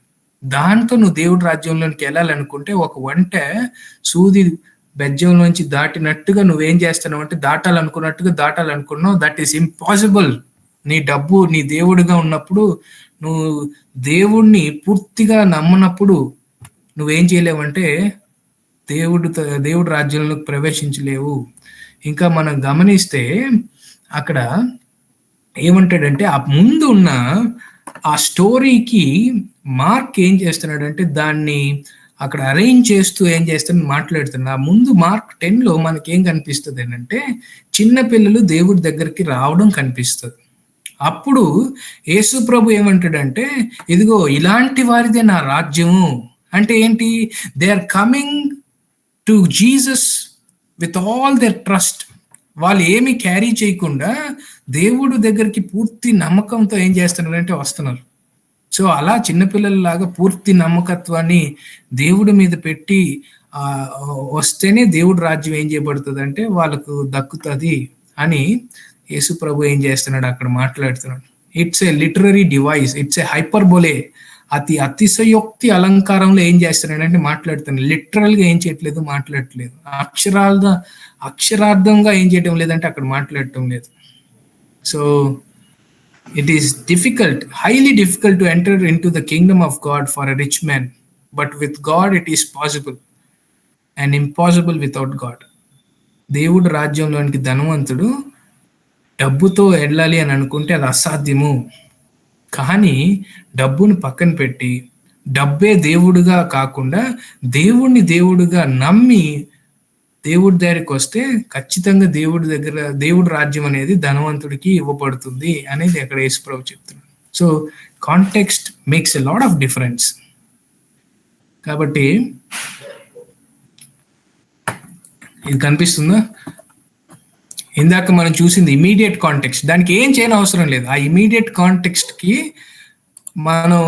S1: దాంతో నువ్వు దేవుడు రాజ్యంలోనికి వెళ్ళాలనుకుంటే ఒక వంట సూది బెజ్జంలోంచి దాటినట్టుగా నువ్వేం చేస్తున్నావు అంటే దాటాలనుకున్నావు. That is impossible. నీ డబ్బు నీ దేవుడిగా ఉన్నప్పుడు, నువ్వు దేవుణ్ణి పూర్తిగా నమ్మనప్పుడు నువ్వేం చేయలేవంటే దేవుడు రాజ్యంలోకి ప్రవేశించలేవు. ఇంకా మనం గమనిస్తే అక్కడ ఏమంటాడంటే ఆ ముందు ఉన్న ఆ స్టోరీకి మార్క్ ఏం చేస్తున్నాడంటే దాన్ని అక్కడ అరేంజ్ చేస్తూ ఏం చేస్తాడని మాట్లాడుతున్నా. ముందు మార్క్ 10లో మనకేం కనిపిస్తుంది అంటే చిన్న పిల్లలు దేవుడి దగ్గరికి రావడం కనిపిస్తుంది. అప్పుడు యేసు ప్రభు ఏమంటాడంటే ఇదిగో ఇలాంటి వారిదే నా రాజ్యము. అంటే ఏంటి? They are coming to Jesus with all their trust. వాళ్ళు ఏమి క్యారీ చేయకుండా దేవుడు దగ్గరికి పూర్తి నమ్మకంతో ఏం చేస్తున్నారంటే వస్తున్నారు. సో అలా చిన్నపిల్లలలాగా పూర్తి నమ్మకత్వాన్ని దేవుడి మీద పెట్టి వస్తేనే దేవుడు రాజ్యం ఏం చేయబడుతుంది అంటే వాళ్ళకు దక్కుతుంది అని యేసు ప్రభు ఏం చేస్తున్నాడు అక్కడ మాట్లాడుతున్నాడు. It's a literary device, it's a hyperbole. అతిశయోక్తి అలంకారంలో ఏం చేస్తున్నాడంటే మాట్లాడుతున్నాడు. లిటరల్ గా ఏం చేయట్లేదు, మాట్లాడట్లేదు. అక్షరార్థంగా ఏం చేయటం లేదంటే అక్కడ మాట్లాడటం లేదు. So it is highly difficult to enter into the kingdom of God for a rich man, but with God it is possible and impossible without God. దేవుడు రాజ్యంలోనికి ధనవంతుడు డబ్బుతో వెళ్ళాలి అని అనుకుంటే అది అసాధ్యము. కానీ డబ్బును పక్కన పెట్టి డబ్బే దేవుడుగా కాకుండా దేవుణ్ణి దేవుడుగా నమ్మి దేవుడి దగ్గరికి వస్తే ఖచ్చితంగా దేవుడి రాజ్యం అనేది ధనవంతుడికి ఇవ్వబడుతుంది అనేది అక్కడ యేసు ప్రభు చెప్తున్నాడు. So context makes a lot of difference. కాబట్టి ఇది కనిపిస్తుందా? ఇందాక మనం చూసింది ఇమీడియట్ కాంటెక్స్ట్, దానికి ఏం చేయని అవసరం లేదు. ఆ ఇమీడియట్ కాంటెక్స్ట్కి మనం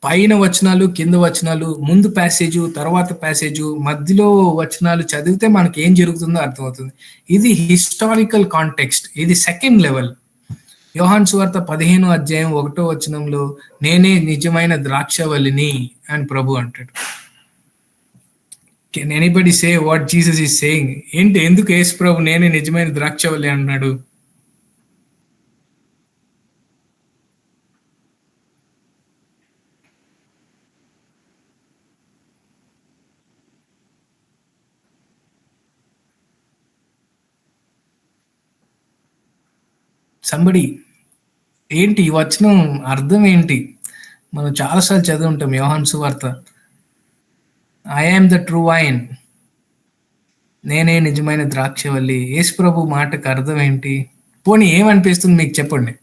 S1: పైన వచనాలు, కింద వచనాలు, ముందు ప్యాసేజు, తర్వాత ప్యాసేజు, మధ్యలో వచనాలు చదివితే మనకి ఏం జరుగుతుందో అర్థమవుతుంది. ఇది హిస్టారికల్ కాంటెక్స్ట్, ఇది సెకండ్ లెవెల్. యోహాను సువార్త 15:1 నేనే నిజమైన ద్రాక్షవల్లిని అని ప్రభు అంటాడు. Can anybody say what Jesus is saying? ఏంటి, ఎందుకు యేసు ప్రభు నేనే నిజమైన ద్రాక్షవల్లి అన్నాడు? సంబడి ఏంటి ఈ వచనం అర్థం ఏంటి? మనం చాలాసార్లు చదివి ఉంటాం యోహాను సువార్త. I am the true wine, నేనే నిజమైన ద్రాక్షవల్లి. యేసు ప్రభు మాటకు అర్థం ఏంటి? పోనీ ఏమనిపిస్తుంది మీకు చెప్పండి.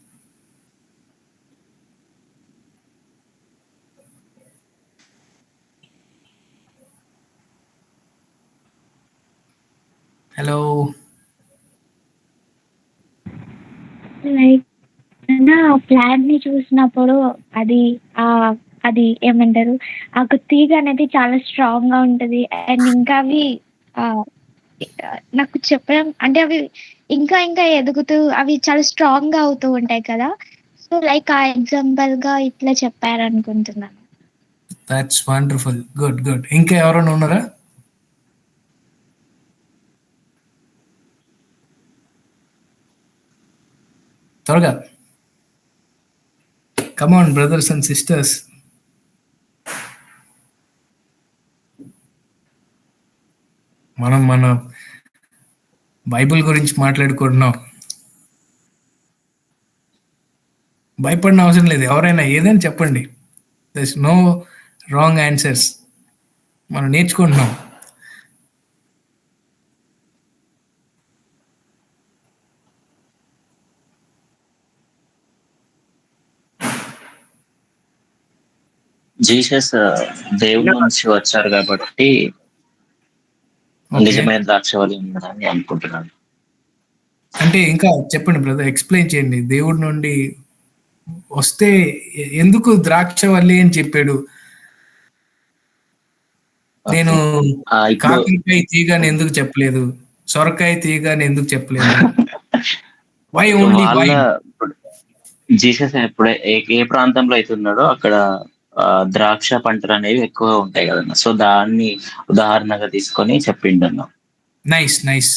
S1: హలో,
S2: లైక్ ప్లాన్ ని చూసినప్పుడు అది అది ఏమంటారు, ఆ తీగ అనేది చాలా స్ట్రాంగ్ గా ఉంటది. అండ్ ఇంకా అవి నాకు చెప్పడం అంటే అవి ఇంకా ఇంకా ఎదుగుతూ అవి చాలా స్ట్రాంగ్ గా అవుతూ ఉంటాయి కదా. సో లైక్ ఆ ఎగ్జాంపుల్ గా ఇట్లా చెప్పారనుకుంటున్నాను.
S1: That's wonderful. Good good. ఇంకా ఎవరైనా ఉన్నారా? త్వరగా, come on brothers and sisters. మనం మన బైబిల్ గురించి మాట్లాడుకుంటున్నాం. భయపడిన అవసరం లేదు. ఎవరైనా ఏదైనా చెప్పండి. There's no wrong answers. మనం నేర్చుకుంటున్నాం.
S4: జీసస్ దేవుడి నుంచి వచ్చారు కాబట్టి
S1: ఓకే.
S4: నిజమైన ద్రాక్షవల్లి ఉందని అనుకుంటున్నాను.
S1: అంటే ఇంకా చెప్పండి బ్రదర్, ఎక్స్‌ప్లెయిన్ చేయండి. దేవుడి నుండి వస్తే ఎందుకు ద్రాక్షవల్లి అని చెప్పాడు? నేను
S4: ఇప్పుడు
S1: కాకరకాయ తీగ అని ఎందుకు చెప్పలేదు? సొరకాయ తీగ అని ఎందుకు చెప్పలేదు? వై ఓన్లీ
S4: వాళ్ళ
S1: వైన్?
S4: జీసస్ ఎప్పుడే ఏ ప్రాంతంలో అయితే ఉన్నాడో అక్కడ ద్రాక్ష పంటలు అనేవి ఎక్కువగా ఉంటాయి కదన్న. సో దాన్ని ఉదాహరణగా తీసుకొని చెప్పిండన్న.
S1: నైస్. నైస్.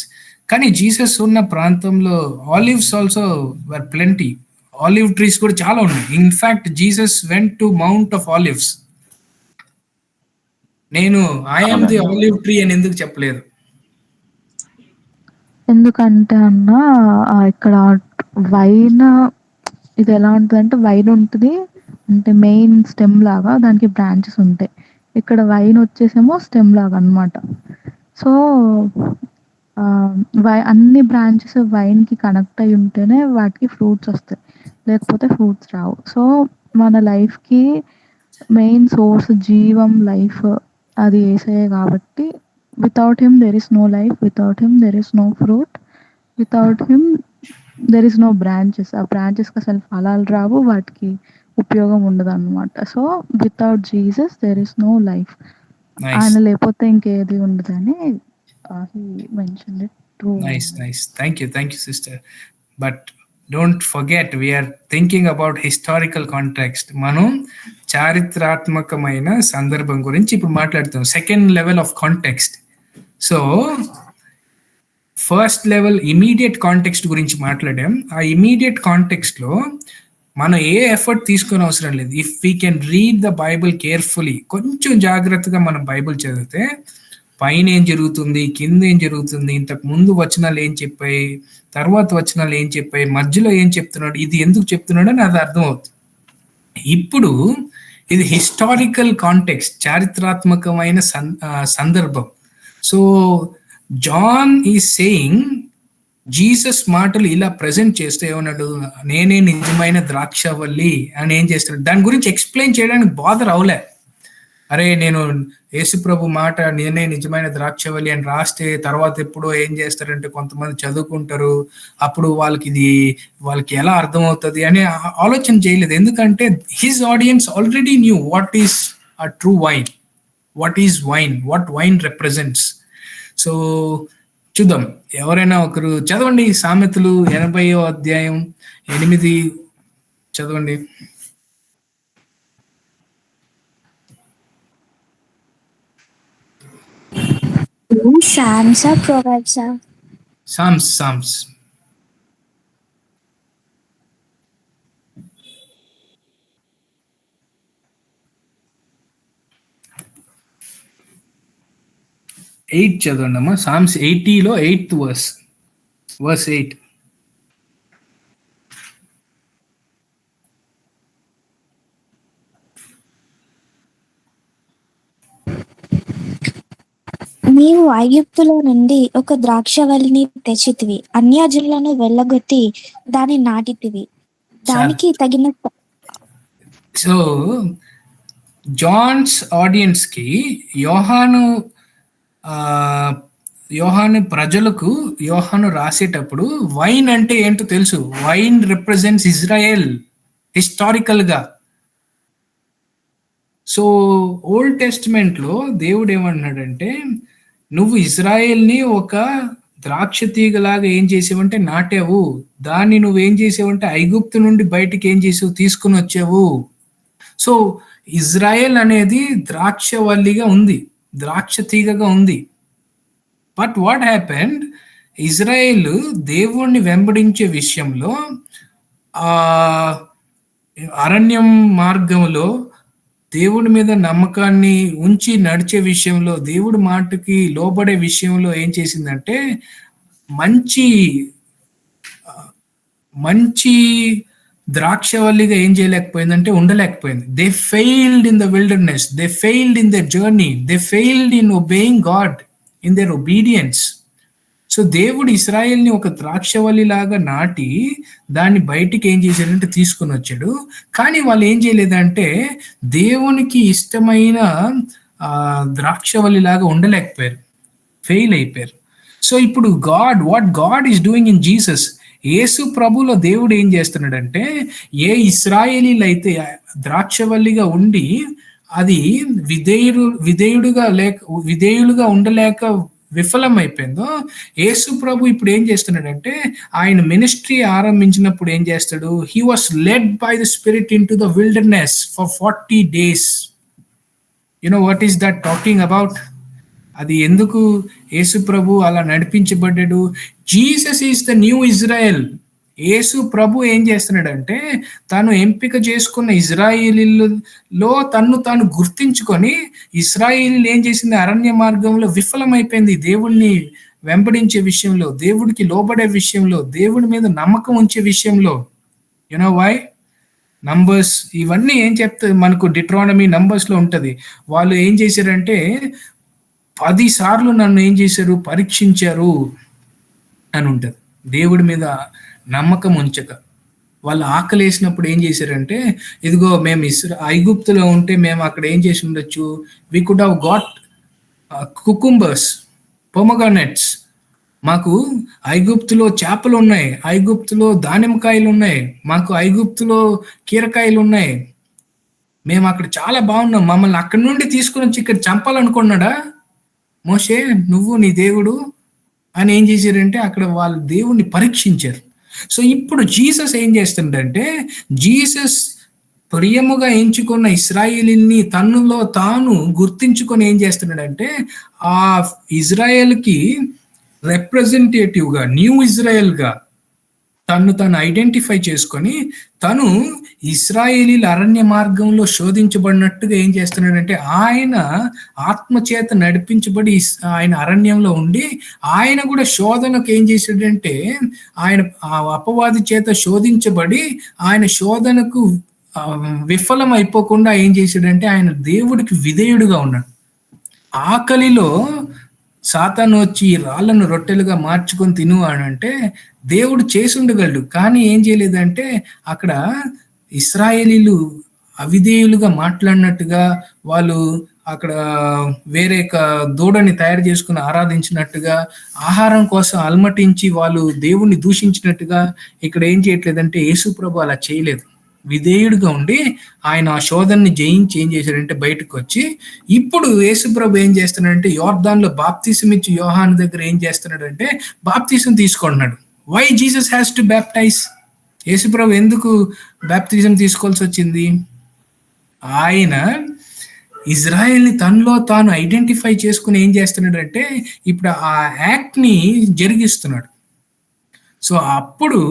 S1: కానీ జీసస్ ఉన్న ప్రాంతంలో ఆలివ్స్ ఆల్సో వర్ ప్లెంటీ. ఆలివ్ ట్రీస్ కూడా చాలా ఉన్నాయి. In fact Jesus went to mount of olives. నేను ఐ యామ్ ది
S4: అవునన్నా.
S1: ఆలివ్ ట్రీ అని ఎందుకు చెప్పలేదు?
S3: ఎందుకంటే అన్న ఇక్కడ వైన్ ఇది ఎలా ఉంటదంటే వైన్ ఉంటది. అంటే మెయిన్ స్టెమ్ లాగా దానికి బ్రాంచెస్ ఉంటాయి. ఇక్కడ వైన్ వచ్చేసేమో స్టెమ్ లాగా అన్నమాట. సో అన్ని బ్రాంచెస్ వైన్‌కి కనెక్ట్ అయ్యి ఉంటేనే వాటికి ఫ్రూట్స్ వస్తాయి. లేకపోతే ఫ్రూట్స్ రావు. సో మన లైఫ్‌కి మెయిన్ సోర్స్ జీవం, లైఫ్ అది యేసయ్యే కాబట్టి without him there is no life. Without him there is no fruit. Without him there is no branches. ఆ బ్రాంచెస్‌కి అసలు ఫలాలు రావు. వాటికి ఉపయోగం ఉండదన్నమాట. So without Jesus there is no life.
S1: Nice.
S3: ఆయన లేకపోతే ఇంకేది ఉండదని he mentioned it too.
S1: Nice. Nice. Thank you sister. But don't forget we are thinking about historical context. మనం చారిత్రాత్మకమైన సందర్భం గురించి ఇప్పుడు మాట్లాడుతున్నాం. Second level of context. So first level immediate context గురించి మాట్లాడాం. ఆ ఇమీడియట్ కాంటెక్స్ట్‌లో మనం ఏ ఎఫర్ట్ తీసుకోని అవసరం లేదు. If we can read the Bible carefully, కొంచెం జాగ్రత్తగా మనం బైబిల్ చదివితే పైన ఏం జరుగుతుంది, కింద ఏం జరుగుతుంది, ఇంతకు ముందు వచనాలు ఏం చెప్పాయి, తర్వాత వచనాలు ఏం చెప్పాయి, మధ్యలో ఏం చెప్తున్నాడు, ఇది ఎందుకు చెప్తున్నాడు అని అది అర్థమవుతుంది. ఇప్పుడు ఇది హిస్టారికల్ కాంటెక్స్ట్, చారిత్రాత్మకమైన సందర్భం. So John is saying, Jesus మాటలు ఇలా ప్రజెంట్ చేస్తే ఏమన్నాడు, నేనే నిజమైన ద్రాక్షవల్లి అని ఏం చేస్తాడు, దాని గురించి ఎక్స్ప్లెయిన్ చేయడానికి బాధర్ అవలే. అరే నేను యేసుప్రభు మాట నేనే నిజమైన ద్రాక్షవల్లి అని రాస్తే తర్వాత ఎప్పుడో ఏం చేస్తారంటే కొంతమంది చదువుకుంటారు, అప్పుడు వాళ్ళకి ఎలా అర్థమవుతుంది అని ఆలోచన చేయలేదు. ఎందుకంటే his audience already knew what is a true wine, what is wine, what wine represents. So చూద్దాం, ఎవరైనా ఒకరు చదవండి సామెతలు 80వ అధ్యాయం 8 చదవండి.
S2: Psalms or Proverbs?
S1: Psalms. Eight చదవండి అమ్మా. సామ్స్ 80లో 8th వర్స్ 8.
S2: నీవు ఐగుప్తులో నుండి ఒక ద్రాక్షవల్లిని తెచ్చితివి, అన్యజనులను వెళ్ళగొట్టి దాన్ని నాటితివి, దానికి తగిన.
S1: సో జాన్స్ ఆడియన్స్కి యోహాను ప్రజలకు యోహాను రాసేటప్పుడు వైన్ అంటే ఏంటో తెలుసు. వైన్ రిప్రజెంట్స్ ఇజ్రాయెల్ హిస్టారికల్గా. సో ఓల్డ్ టెస్ట్మెంట్లో దేవుడు ఏమన్నాడంటే, నువ్వు ఇజ్రాయెల్ని ఒక ద్రాక్ష తీగలాగా ఏం చేసావంటే నాటావు, దాన్ని నువ్వేం చేసావంటే ఐగుప్తు నుండి బయటికి ఏం చేసావు, తీసుకుని వచ్చావు. సో ఇజ్రాయెల్ అనేది ద్రాక్షవల్లిగా ఉంది, ద్రాక్ష తీగగా ఉంది. బట్ వాట్ హ్యాపెండ్, ఇజ్రాయెల్ దేవుణ్ణి వెంబడించే విషయంలో అరణ్యం మార్గంలో దేవుడి మీద నమ్మకాన్ని ఉంచి నడిచే విషయంలో, దేవుడి మాటకి లోబడే విషయంలో ఏం చేసిందంటే మంచి మంచి ద్రాక్షవల్లిగా ఏం చేయలేకపోయిందంటే ఉండలేకపోయింది. They failed in the wilderness, they failed in their journey, they failed in obeying God in their obedience. So దేవుడు ఇస్రాయేల్ని ఒక ద్రాక్షవల్లి లాగా నాటి దాన్ని బయటికి ఏం చేశాడంటే తీసుకుని వచ్చాడు. కానీ వాళ్ళు ఏం చేయలేదంటే దేవునికి ఇష్టమైన ద్రాక్షవల్లి లాగా ఉండలేకపోయారు, ఫెయిల్ అయిపోయారు. సో ఇప్పుడు what God is doing in Jesus, యేసు ప్రభులో దేవుడు ఏం చేస్తున్నాడంటే ఏ ఇశ్రాయేలీలు అయితే ద్రాక్షవల్లిగా ఉండి అది విధేయులుగా ఉండలేక విఫలం అయిపోయిందో, యేసు ప్రభు ఇప్పుడు ఏం చేస్తున్నాడంటే ఆయన మినిస్ట్రీ ఆరంభించినప్పుడు ఏం చేస్తాడు, he was led by the spirit into the wilderness for 40 days. You know what is that talking about? అది ఎందుకు యేసు ప్రభు అలా నడిపించబడ్డాడు? Jesus is the new Israel. యేసు ప్రభు ఏం చేస్తున్నాడంటే తాను ఎంపిక చేసుకున్న ఇజ్రాయేలీలో తన్ను తాను గుర్తించుకొని, ఇజ్రాయేలీలు ఏం చేసింది, అరణ్య మార్గంలో విఫలమైపోయింది దేవుణ్ణి వెంబడించే విషయంలో, దేవుడికి లోబడే విషయంలో, దేవుడి మీద నమ్మకం ఉంచే విషయంలో. You know why? నంబర్స్ ఇవన్నీ ఏం చెప్తాయి మనకు, డిట్రానమీ నంబర్స్ లో ఉంటది. వాళ్ళు ఏం చేశారంటే 10 సార్లు నన్ను ఏం చేశారు, పరీక్షించారు అని ఉంటది. దేవుడి మీద నమ్మకం ఉంచక వాళ్ళు ఆకలి వేసినప్పుడు ఏం చేశారంటే, ఇదిగో మేము ఐగుప్తులో ఉంటే మేము అక్కడ ఏం చేసి ఉండొచ్చు, we could have got cucumbers, pomegranates. మాకు ఐగుప్తులో చేపలు ఉన్నాయి, ఐగుప్తులో దానిమ్మకాయలు ఉన్నాయి, మాకు ఐగుప్తులో కీరకాయలు ఉన్నాయి, మేము అక్కడ చాలా బాగున్నాం, మమ్మల్ని అక్కడి నుండి తీసుకుని వచ్చి ఇక్కడ చంపాలనుకున్నాడా మోషే నువ్వు నీ దేవుడు అని ఏం చేశారంటే అక్కడ వాళ్ళు దేవుణ్ణి పరీక్షించారు. సో ఇప్పుడు జీసస్ ఏం చేస్తుందంటే, జీసస్ ప్రియముగా ఎంచుకున్న ఇశ్రాయేలీని తనలో తాను గుర్తించుకొని ఏం చేస్తున్నాడంటే ఆ ఇజ్రాయెల్కి రిప్రజెంటేటివ్గా, న్యూ ఇజ్రాయెల్గా తను ఐడెంటిఫై చేసుకొని తను ఇశ్రాయేలీల అరణ్య మార్గంలో శోధించబడినట్టుగా ఏం చేస్తున్నాడంటే ఆయన ఆత్మచేత నడిపించబడి ఆయన అరణ్యంలో ఉండి ఆయన కూడా శోధనకు ఏం చేశాడంటే ఆయన అపవాది చేత శోధించబడి ఆయన శోధనకు విఫలం అయిపోకుండా ఏం చేశాడంటే ఆయన దేవుడికి విధేయుడుగా ఉన్నాడు. ఆకలిలో సాతాను వచ్చి రాళ్ళను రొట్టెలుగా మార్చుకొని తిను అని అంటే దేవుడు చేసి ఉండగలడు, కానీ ఏం చేయలేదంటే అక్కడ ఇశ్రాయేలీలు అవిధేయులుగా మాట్లాడినట్టుగా, వాళ్ళు అక్కడ వేరే దూడని తయారు చేసుకుని ఆరాధించినట్టుగా, ఆహారం కోసం అల్మటించి వాళ్ళు దేవుణ్ణి దూషించినట్టుగా ఇక్కడ ఏం చేయట్లేదంటే యేసు ప్రభు అలా చేయలేదు. విధేయుడిగా ఉండి ఆయన ఆ శోధనని జయించి ఏం చేశాడంటే బయటకు వచ్చి ఇప్పుడు యేసుప్రభు ఏం చేస్తున్నాడంటే యోర్దాన్లో బాప్తిసం ఇచ్చి యోహాను దగ్గర ఏం చేస్తున్నాడంటే బాప్తిసం తీసుకుంటున్నాడు. Why Jesus has to baptise? యేసుప్రభు ఎందుకు బాప్తిజం తీసుకోవాల్సి వచ్చింది? ఆయన ఇజ్రాయెల్ని తనలో తాను ఐడెంటిఫై చేసుకుని ఏం చేస్తున్నాడంటే ఇప్పుడు ఆ యాక్ట్ని జరిగిస్తున్నాడు. సో అప్పుడు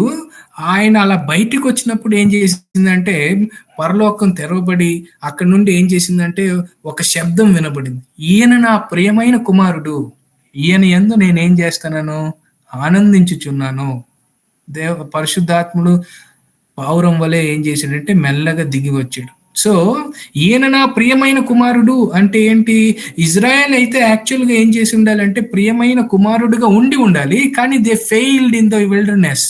S1: ఆయన అలా బయటికి వచ్చినప్పుడు ఏం చేసిందంటే పరలోకం తెరవబడి అక్కడ నుండి ఏం చేసిందంటే ఒక శబ్దం వినబడింది, ఈయన నా ప్రియమైన కుమారుడు, ఈయన యందు నేనేం చేస్తున్నాను, ఆనందించుచున్నాను. పరిశుద్ధాత్ముడు పావురం వలె ఏం చేశాడంటే మెల్లగా దిగి వచ్చాడు. సో ఈయన నా ప్రియమైన కుమారుడు అంటే ఏంటి? ఇజ్రాయెల్ అయితే యాక్చువల్గా ఏం చేసి ఉండాలంటే ప్రియమైన కుమారుడుగా ఉండాలి, కానీ they failed in the wilderness.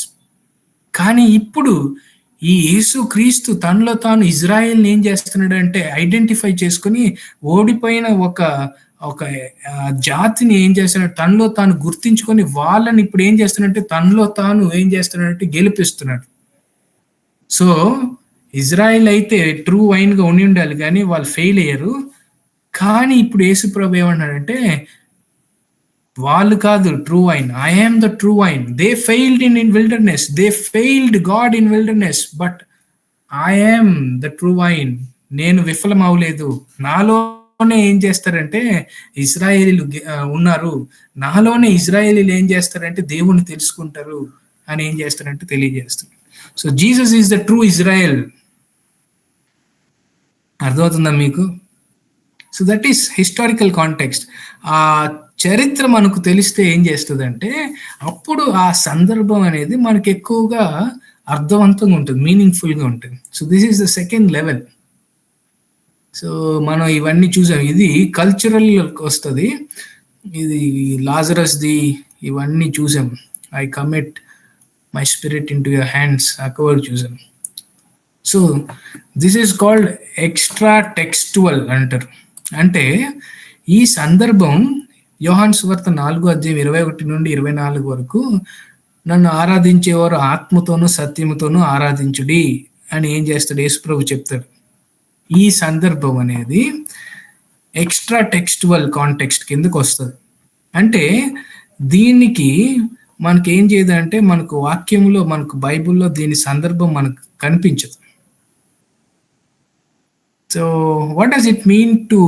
S1: కానీ ఇప్పుడు ఈ యేసు క్రీస్తు తనలో తాను ఇజ్రాయెల్ని ఏం చేస్తున్నాడు అంటే ఐడెంటిఫై చేసుకుని ఓడిపోయిన ఒక జాతిని ఏం చేస్తున్నాడు, తనలో తాను గుర్తించుకొని వాళ్ళని ఇప్పుడు ఏం చేస్తున్నాడంటే తనలో తాను ఏం చేస్తున్నాడంటే గెలిపిస్తున్నాడు. సో ఇజ్రాయెల్ అయితే ట్రూ వైన్ గా ఉండాలి, కానీ వాళ్ళు ఫెయిల్ అయ్యారు. కానీ ఇప్పుడు యేసు ప్రభు ఏమన్నాడంటే వాళ్ళు కాదు true wine, I am the true wine. They failed in wilderness, they failed God in wilderness, but I am the true wine. నేను విఫలం అవ్వలేదు. నాలోనే ఏం చేస్తారంటే ఇజ్రాయేలీలు ఉన్నారు, నాలోనే ఇజ్రాయేలీలు ఏం చేస్తారంటే దేవుణ్ణి తెలుసుకుంటారు అని ఏం చేస్తారంటే తెలియజేస్తారు. So Jesus is the true Israel. అర్థమవుతుందా మీకు? So that is historical context. ఆ చరిత్ర మనకు తెలిస్తే ఏం చేస్తుందంటే అప్పుడు ఆ సందర్భం అనేది మనకి ఎక్కువగా అర్థవంతంగా ఉంటుంది, మీనింగ్ఫుల్గా ఉంటుంది. So this is the second level. So మనం ఇవన్నీ చూసాం. ఇది కల్చరల్ వస్తుంది. ఇది లాజరస్ది ఇవన్నీ చూసాం. I commit my spirit in to your hands అక్కడ చూసాం. So this is called extra textual అంటారు. అంటే ఈ సందర్భం యోహాను సువార్త 4:21-24 వరకు నన్ను ఆరాధించేవారు ఆత్మతోనూ సత్యముతోనూ ఆరాధించుడి అని ఏం చేస్తాడు యేసుప్రభు చెప్తాడు. ఈ సందర్భం అనేది ఎక్స్ట్రా టెక్స్టువల్ కాంటెక్స్ట్ కిందకు వస్తుంది. అంటే దీనికి మనకి ఏం చేయదంటే మనకు వాక్యంలో మనకు బైబిల్లో దీని సందర్భం మనకు కనిపించదు. So what does it mean to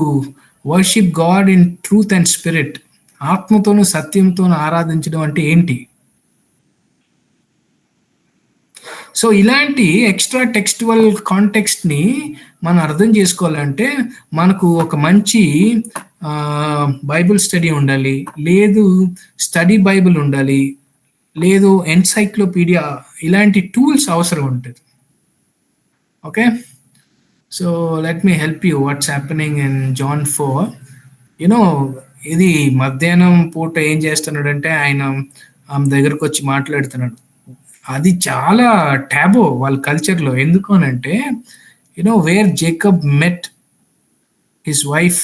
S1: worship God in truth and spirit? ఆత్మతోనూ సత్యంతోనూ ఆరాధించడం అంటే ఏంటి? సో ఇలాంటి ఎక్స్ట్రా టెక్స్టువల్ కాంటెక్స్ట్ని మనం అర్థం చేసుకోవాలంటే మనకు ఒక మంచి బైబిల్ స్టడీ ఉండాలి, లేదు స్టడీ బైబిల్ ఉండాలి, లేదు ఎన్సైక్లోపీడియా, ఇలాంటి టూల్స్ అవసరం ఉంటుంది. Okay, so let me help you what's happening in John 4. You know ఇది మధ్యాహ్నం పూట ఏం చేస్తున్నాడంటే ఆయన ఆమె దగ్గరకు వచ్చి మాట్లాడుతున్నాడు. అది చాలా ట్యాబో వాళ్ళ కల్చర్లో. ఎందుకు అనంటే you know where Jacob met his wife,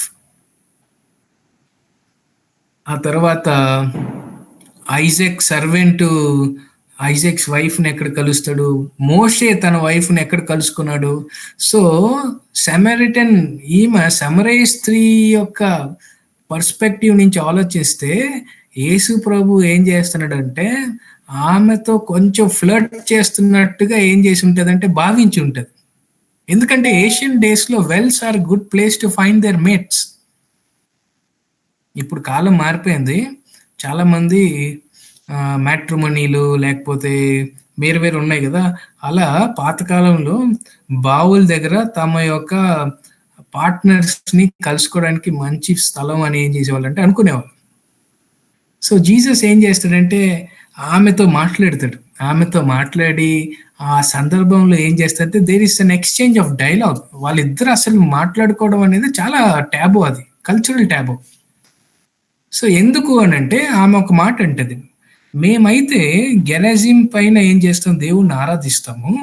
S1: ఆ తర్వాత ఐజాక్ సర్వెంట్ ఐజాక్స్ వైఫ్ని ఎక్కడ కలుస్తాడు, మోషే తన వైఫ్ని ఎక్కడ కలుసుకున్నాడు. సో సమరిటన్ ఈమె సమరయ స్త్రీ యొక్క పర్స్పెక్టివ్ నుంచి ఆలోచిస్తే యేసు ప్రభు ఏం చేస్తున్నాడంటే ఆమెతో కొంచెం ఫ్లర్ట్ చేస్తున్నట్టుగా ఏం చేసి ఉంటుంది అంటే భావించి ఉంటుంది. ఎందుకంటే ఏషియన్ డేస్లో wells are good place to find their mates. ఇప్పుడు కాలం మారిపోయింది. చాలామంది మ్యాట్రిమోనీలు లేకపోతే వేరు వేరు ఉన్నాయి కదా. అలా పాతకాలంలో బావుల దగ్గర తమ యొక్క పార్ట్నర్స్ని కలుసుకోవడానికి మంచి స్థలం అని ఏం చేసేవాళ్ళు అంటే అనుకునేవాళ్ళు. సో జీసస్ ఏం చేస్తాడంటే ఆమెతో మాట్లాడతాడు. ఆమెతో మాట్లాడి ఆ సందర్భంలో ఏం చేస్తాడంటే there is an exchange of dialogue. వాళ్ళిద్దరు అసలు మాట్లాడుకోవడం అనేది చాలా ట్యాబో, అది కల్చరల్ ట్యాబో. సో ఎందుకు అని అంటే ఆమె ఒక మాట అంటది, మేమైతే గెరాజిం పైన ఏం చేస్తాం, దేవుణ్ణి ఆరాధిస్తాము.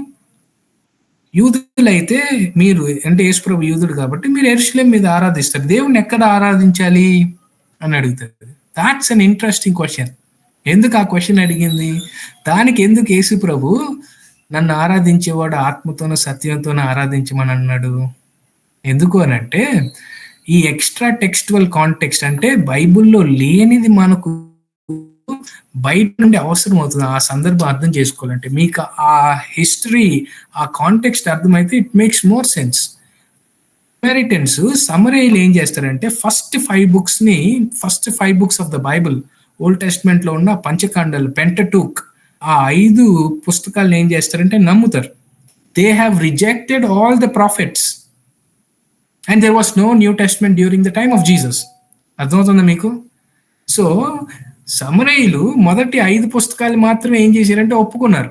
S1: యూదులైతే మీరు అంటే యేసుప్రభు యూదుడు కాబట్టి మీరు యెరూషలేం మీద ఆరాధిస్తారు, దేవుణ్ణి ఎక్కడ ఆరాధించాలి అని అడుగుతారు. That's an interesting question. ఎందుకు ఆ క్వశ్చన్ అడిగింది? దానికి ఎందుకు యేసు ప్రభు నన్ను ఆరాధించేవాడు ఆత్మతోనూ సత్యంతోనూ ఆరాధించమని అన్నాడు? ఎందుకు అని అంటే ఈ ఎక్స్ట్రా టెక్స్టువల్ కాంటెక్స్ట్ అంటే బైబిల్లో లేనిది మనకు బయట నుండి అవసరం అవుతుంది. ఆ సందర్భం అర్థం చేసుకోవాలంటే మీకు ఆ హిస్టరీ, ఆ కాంటెక్స్ట్ అర్థమైతే ఇట్ మేక్స్ మోర్ సెన్స్. సమరైటన్స్ సమరైలు ఏం చేస్తారంటే first 5 books of the Bible, old testament లో ఉన్న పంచకాండాలు, పెంటటూక్, ఆ 5 పుస్తకాలను ఏం చేస్తారంటే నమ్ముతారు. They have rejected all the prophets and there was no New Testament during the time of Jesus. అర్థమవుతుందా మీకు? సో సమరయులు మొదటి 5 పుస్తకాలు మాత్రమే ఏం చేశారంటే ఒప్పుకున్నారు.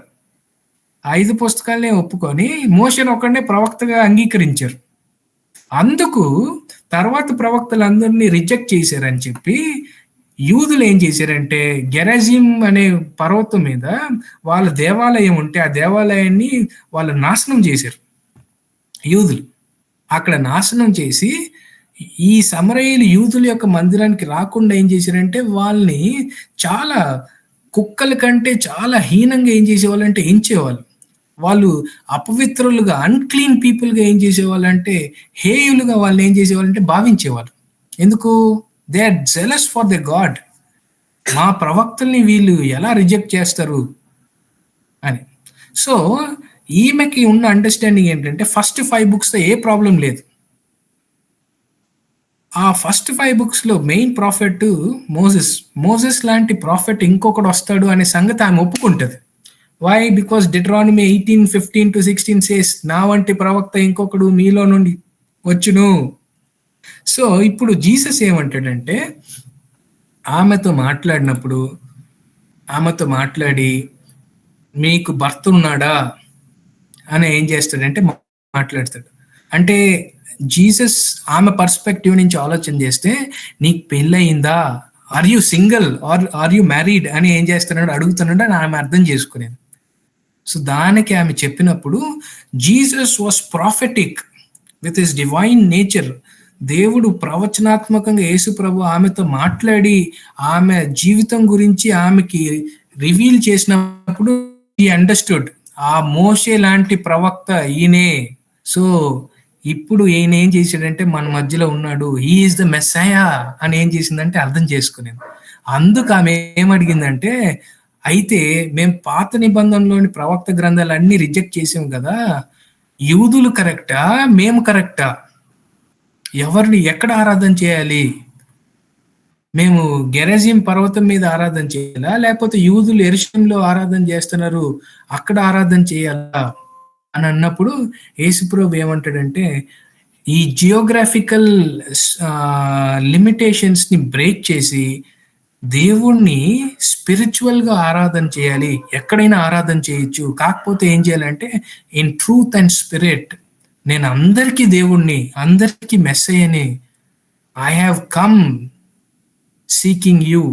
S1: 5 పుస్తకాలనే ఒప్పుకొని మోషేను ఒక్కడే ప్రవక్తగా అంగీకరించారు. అందుకు తర్వాత ప్రవక్తలందరినీ రిజెక్ట్ చేశారని చెప్పి యూదులు ఏం చేశారంటే గెరాజిం అనే పర్వతం మీద వాళ్ళ దేవాలయం ఉంటే ఆ దేవాలయాన్ని వాళ్ళు నాశనం చేశారు. యూదులు అక్కడ నాశనం చేసి ఈ సమరయులు యూదుల యొక్క మందిరానికి రాకుండా ఏం చేశారంటే వాళ్ళని చాలా కుక్కల కంటే చాలా హీనంగా ఏం చేసేవాళ్ళంటే ఎంచేవాళ్ళు. వాళ్ళు అపవిత్రులుగా, అన్క్లీన్ పీపుల్గా ఏం చేసేవాళ్ళంటే హేయులుగా వాళ్ళని ఏం చేసేవాళ్ళంటే భావించేవాళ్ళు. ఎందుకు? They are jealous for the God. మా ప్రవక్తల్ని వీళ్ళు ఎలా రిజెక్ట్ చేస్తారు అని. సో ఈమెకి ఉన్న అండర్స్టాండింగ్ ఏంటంటే ఫస్ట్ 5 books ఏ ప్రాబ్లం లేదు. ఆ first 5 books main profit Moses లాంటి ప్రాఫిట్ ఇంకొకటి వస్తాడు అనే సంగతి ఆమె ఒప్పుకుంటుంది. వై? బికాస్ Deuteronomy 18:15-16 సేస్, నా వంటి ప్రవక్త ఇంకొకడు మీలో నుండి వచ్చును. సో ఇప్పుడు జీసస్ ఏమంటాడంటే, ఆమెతో మాట్లాడి మీకు భర్త ఉన్నాడా అని ఏం చేస్తాడంటే మాట్లాడతాడు. అంటే జీసస్ ఆమె పర్స్పెక్టివ్ నుంచి ఆలోచన చేస్తే, నీకు పెళ్ళయిందా, are you single are you married అని ఏం చేస్తున్నాడు అడుగుతున్నాడు అని ఆమె అర్థం చేసుకునేది. సో దానికి ఆమె చెప్పినప్పుడు Jesus was prophetic with his divine nature. దేవుడు ప్రవచనాత్మకంగా యేసు ప్రభు ఆమెతో మాట్లాడి ఆమె జీవితం గురించి ఆమెకి రివీల్ చేసినప్పుడు ఈ అండర్స్టూడ్ ఆ మోషే లాంటి ప్రవక్త ఈయనే. సో ఇప్పుడు ఈయన ఏం చేశాడంటే మన మధ్యలో ఉన్నాడు, హీ ఈస్ ద మెస్సయా అని ఏం చేసిందంటే అర్థం చేసుకునేది. అందుకు ఆమె ఏమడిగిందంటే, అయితే మేము పాత నిబంధనలోని ప్రవక్త గ్రంథాలన్నీ రిజెక్ట్ చేసాం కదా, యూదులు కరెక్టా మేము కరెక్టా, ఎవరిని ఎక్కడ ఆరాధన చేయాలి, మేము గెరజీం పర్వతం మీద ఆరాధన చేయాలా లేకపోతే యూదులు యెరూషలేములో ఆరాధన చేస్తున్నారు అక్కడ ఆరాధన చేయాలా అని అన్నప్పుడు యేసుప్రభు ఏమంటాడంటే, ఈ జియోగ్రాఫికల్ లిమిటేషన్స్ ని బ్రేక్ చేసి దేవుణ్ణి స్పిరిచువల్ గా ఆరాధన చేయాలి, ఎక్కడైనా ఆరాధన చేయొచ్చు, కాకపోతే ఏం చేయాలంటే ఇన్ ట్రూత్ అండ్ స్పిరిట్. నేను అందరికీ దేవుణ్ణి, అందరికీ మెస్సయ్యని, I have come seeking you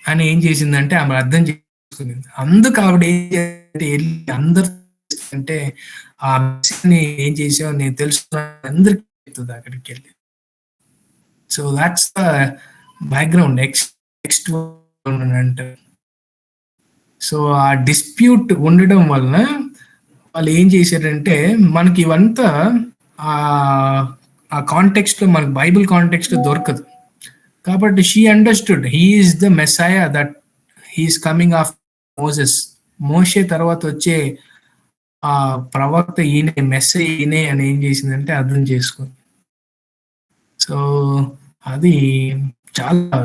S1: అని ఏం చేసిందంటే ఆమె అర్థం చేసుకుంది. అందుకు ఆవిడ ఏం చేయాలంటే వెళ్ళి అందరు అంటే ఆ మెస్సయ్యని ఏం చేసావు నేను తెలుసుకున్నాను అందరికీ చెప్తుంది అక్కడికి వెళ్ళి. So that's the background next అంటారు. సో ఆ డిస్ప్యూట్ ఉండడం వలన వాళ్ళు ఏం చేశారంటే, మనకి ఇవంతా ఆ కాంటెక్స్ట్ లో మనకి బైబిల్ కాంటెక్స్ట్ లో దొరకదు కాబట్టి she understood he is the Messiah that he is coming of Moses. మోషే తర్వాత వచ్చే ఆ ప్రవక్త ఈయనే, మెస్సయ్య ఈయనే అని ఏం చేసిందంటే అర్థం చేసుకుంది. సో అది చాలా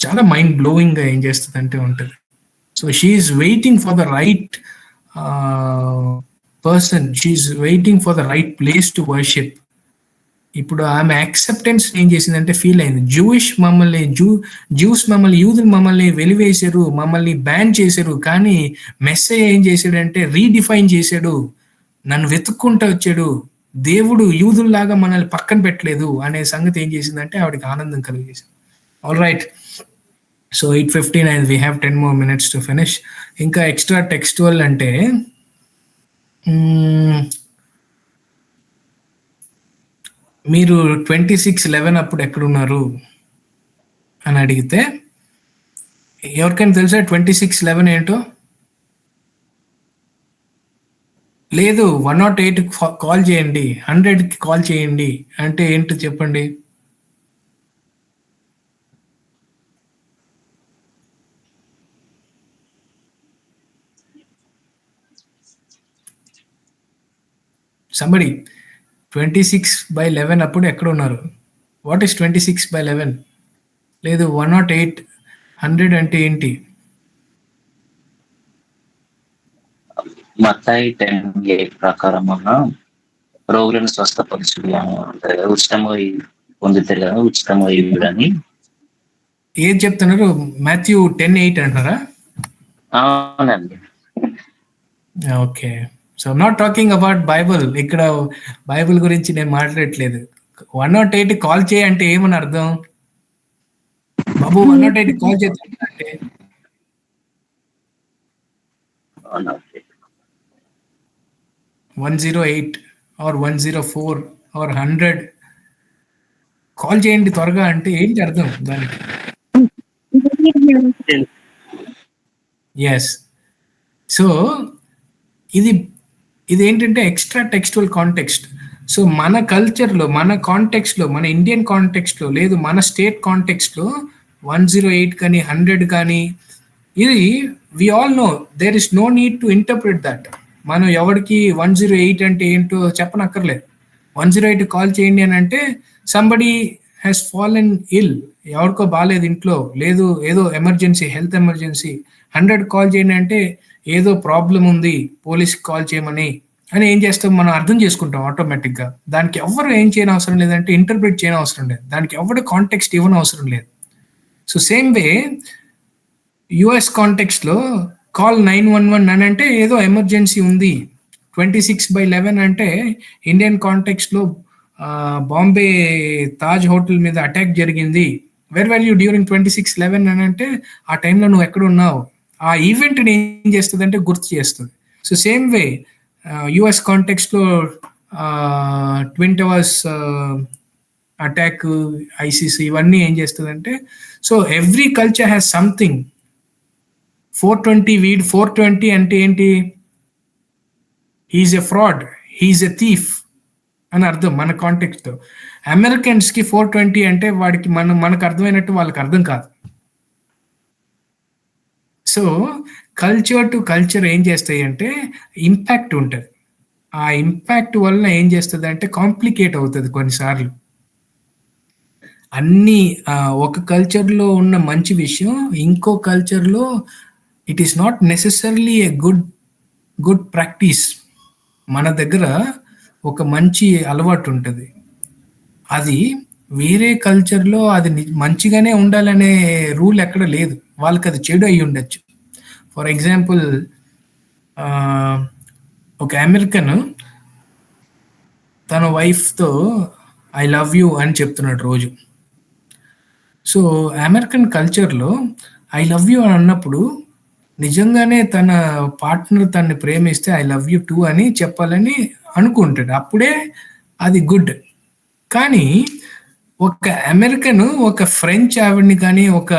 S1: చాలా మైండ్ బ్లోయింగ్ గా ఏం చేస్తుంది అంటే ఉంటుంది. So she's waiting for the right person, she's waiting for the right place to worship. ఇప్పుడు ఆమె యాక్సెప్టెన్స్ ఏం చేసిందంటే ఫీల్ అయింది. జ్యూస్ మమ్మల్ని యూదులు మమ్మల్ని వెలివేశారు, మమ్మల్ని బ్యాన్ చేశారు, కానీ మెస్సయ్య ఏం చేశాడంటే రీడిఫైన్ చేశాడు, నన్ను వెతుక్కుంటూ వచ్చాడు, దేవుడు యూదుల్లాగా మనల్ని పక్కన పెట్టలేదు అనే సంగతి ఏం చేసిందంటే ఆవిడకి ఆనందం కలిగేసింది. All right, so 8:59 we have 10 more minutes to finish. ఇంకా ఎక్స్ట్రా టెక్స్టువల్ అంటే మీరు 26:11 అప్పుడు ఎక్కడున్నారు అని అడిగితే ఎవరికైనా తెలుసా 26:11 ఏంటో? లేదు, 108 కాల్ చేయండి, 100కి కాల్ చేయండి అంటే ఏంటో చెప్పండి. సంబడి 26/11 అప్పుడు ఎక్కడ ఉన్నారు? What is 26/11? లేదు 108 100 అంటే ఏంటి?
S4: మత్తయి 10:8 ప్రకారం రోగులను స్వస్థపరచుడు ఉచితము పొందుతారు కదా, ఉచితము ఇవ్వడని
S1: ఏం చెప్తున్నారు? మాథ్యూ 10:8 అంటారా?
S4: అవునండి.
S1: Okay, so not talking about Bible. ఇక్కడ బైబుల్ గురించి నేను మాట్లాడట్లేదు. 108 కాల్ చేయంటే ఏమని అర్థం బాబు? 108 కాల్ చేస్తే 108 ఆర్ 104 ఆర్ 100 కాల్ చేయండి త్వరగా అంటే ఏంటి అర్థం దానికి? ఎస్. సో ఇది ఏంటంటే ఎక్స్ట్రా టెక్స్టువల్ కాంటెక్స్ట్. సో మన కల్చర్లో, మన కాంటెక్స్ట్లో, మన ఇండియన్ కాంటెక్స్ట్లో, లేదు మన స్టేట్ కాంటెక్స్ట్లో 108 కానీ 100 కానీ ఇది we all know, there is no need to interpret that. మనం ఎవరికి 108 అంటే ఏంటో చెప్పనక్కర్లేదు. 108 కాల్ చేయండి అని అంటే సంబడి హ్యాస్ ఫాలెన్ ఇల్, ఎవరికో బాగాలేదు ఇంట్లో, లేదు ఏదో ఎమర్జెన్సీ, హెల్త్ ఎమర్జెన్సీ. 100 కాల్ చేయండి అంటే ఏదో ప్రాబ్లం ఉంది, పోలీస్కి కాల్ చేయమని అని ఏం చేస్తాం, మనం అర్థం చేసుకుంటాం ఆటోమేటిక్గా. దానికి ఎవరు ఏం చేయని అవసరం లేదంటే ఇంటర్ప్రిట్ చేయని అవసరం లేదు, దానికి ఎవరు కాంటెక్స్ట్ ఇవ్వని అవసరం లేదు. సో సేమ్ వే యుఎస్ కాంటెక్స్ట్లో కాల్ 911 అని అంటే ఏదో ఎమర్జెన్సీ ఉంది. 26/11 అంటే ఇండియన్ కాంటెక్స్ట్లో బాంబే తాజ్ హోటల్ మీద అటాక్ జరిగింది, వెర్ వర్ యూ డ్యూరింగ్ 26/11 అని అంటే ఆ టైంలో నువ్వు ఎక్కడ ఉన్నావు, ఆ ఈవెంట్ని ఏం చేస్తుంది అంటే గుర్తు చేస్తుంది. సో సేమ్ వే యుఎస్ కాంటెక్స్ట్లో ట్విన్ టవర్స్ అటాక్, ఐసిస్, ఇవన్నీ ఏం చేస్తుందంటే, so every culture has something. 420 weed 420 అంటే ఏంటి, he is a fraud, he is a thief అని అర్థం మన కాంటెక్స్తో. అమెరికన్స్కి 420 అంటే వాడికి మనకు అర్థమైనట్టు వాళ్ళకి అర్థం కాదు. సో కల్చర్ టు కల్చర్ ఏం చేస్తాయి అంటే ఇంపాక్ట్ ఉంటుంది. ఆ ఇంపాక్ట్ వల్ల ఏం చేస్తుంది అంటే కాంప్లికేట్ అవుతుంది కొన్నిసార్లు. అన్ని ఒక కల్చర్లో ఉన్న మంచి విషయం ఇంకో కల్చర్లో it is not necessarily a good practice. మన దగ్గర ఒక మంచి అలవాటు ఉంటుంది, అది వేరే కల్చర్లో అది మంచిగానే ఉండాలనే రూల్ ఎక్కడ లేదు, వాళ్ళకి అది చెడు అయి ఉండొచ్చు. ఫర్ ఎగ్జాంపుల్ ఒక అమెరికన్ తన వైఫ్తో ఐ లవ్ యూ అని చెప్తున్నాడు రోజు. సో అమెరికన్ కల్చర్లో ఐ లవ్ యూ అని అన్నప్పుడు నిజంగానే తన పార్ట్నర్ తనని ప్రేమిస్తే ఐ లవ్ యూ టూ అని చెప్పాలని అనుకుంటాడు, అప్పుడే అది గుడ్. కానీ ఒక అమెరికన్ ఒక ఫ్రెంచ్ ఆవిడ్ని కానీ ఒక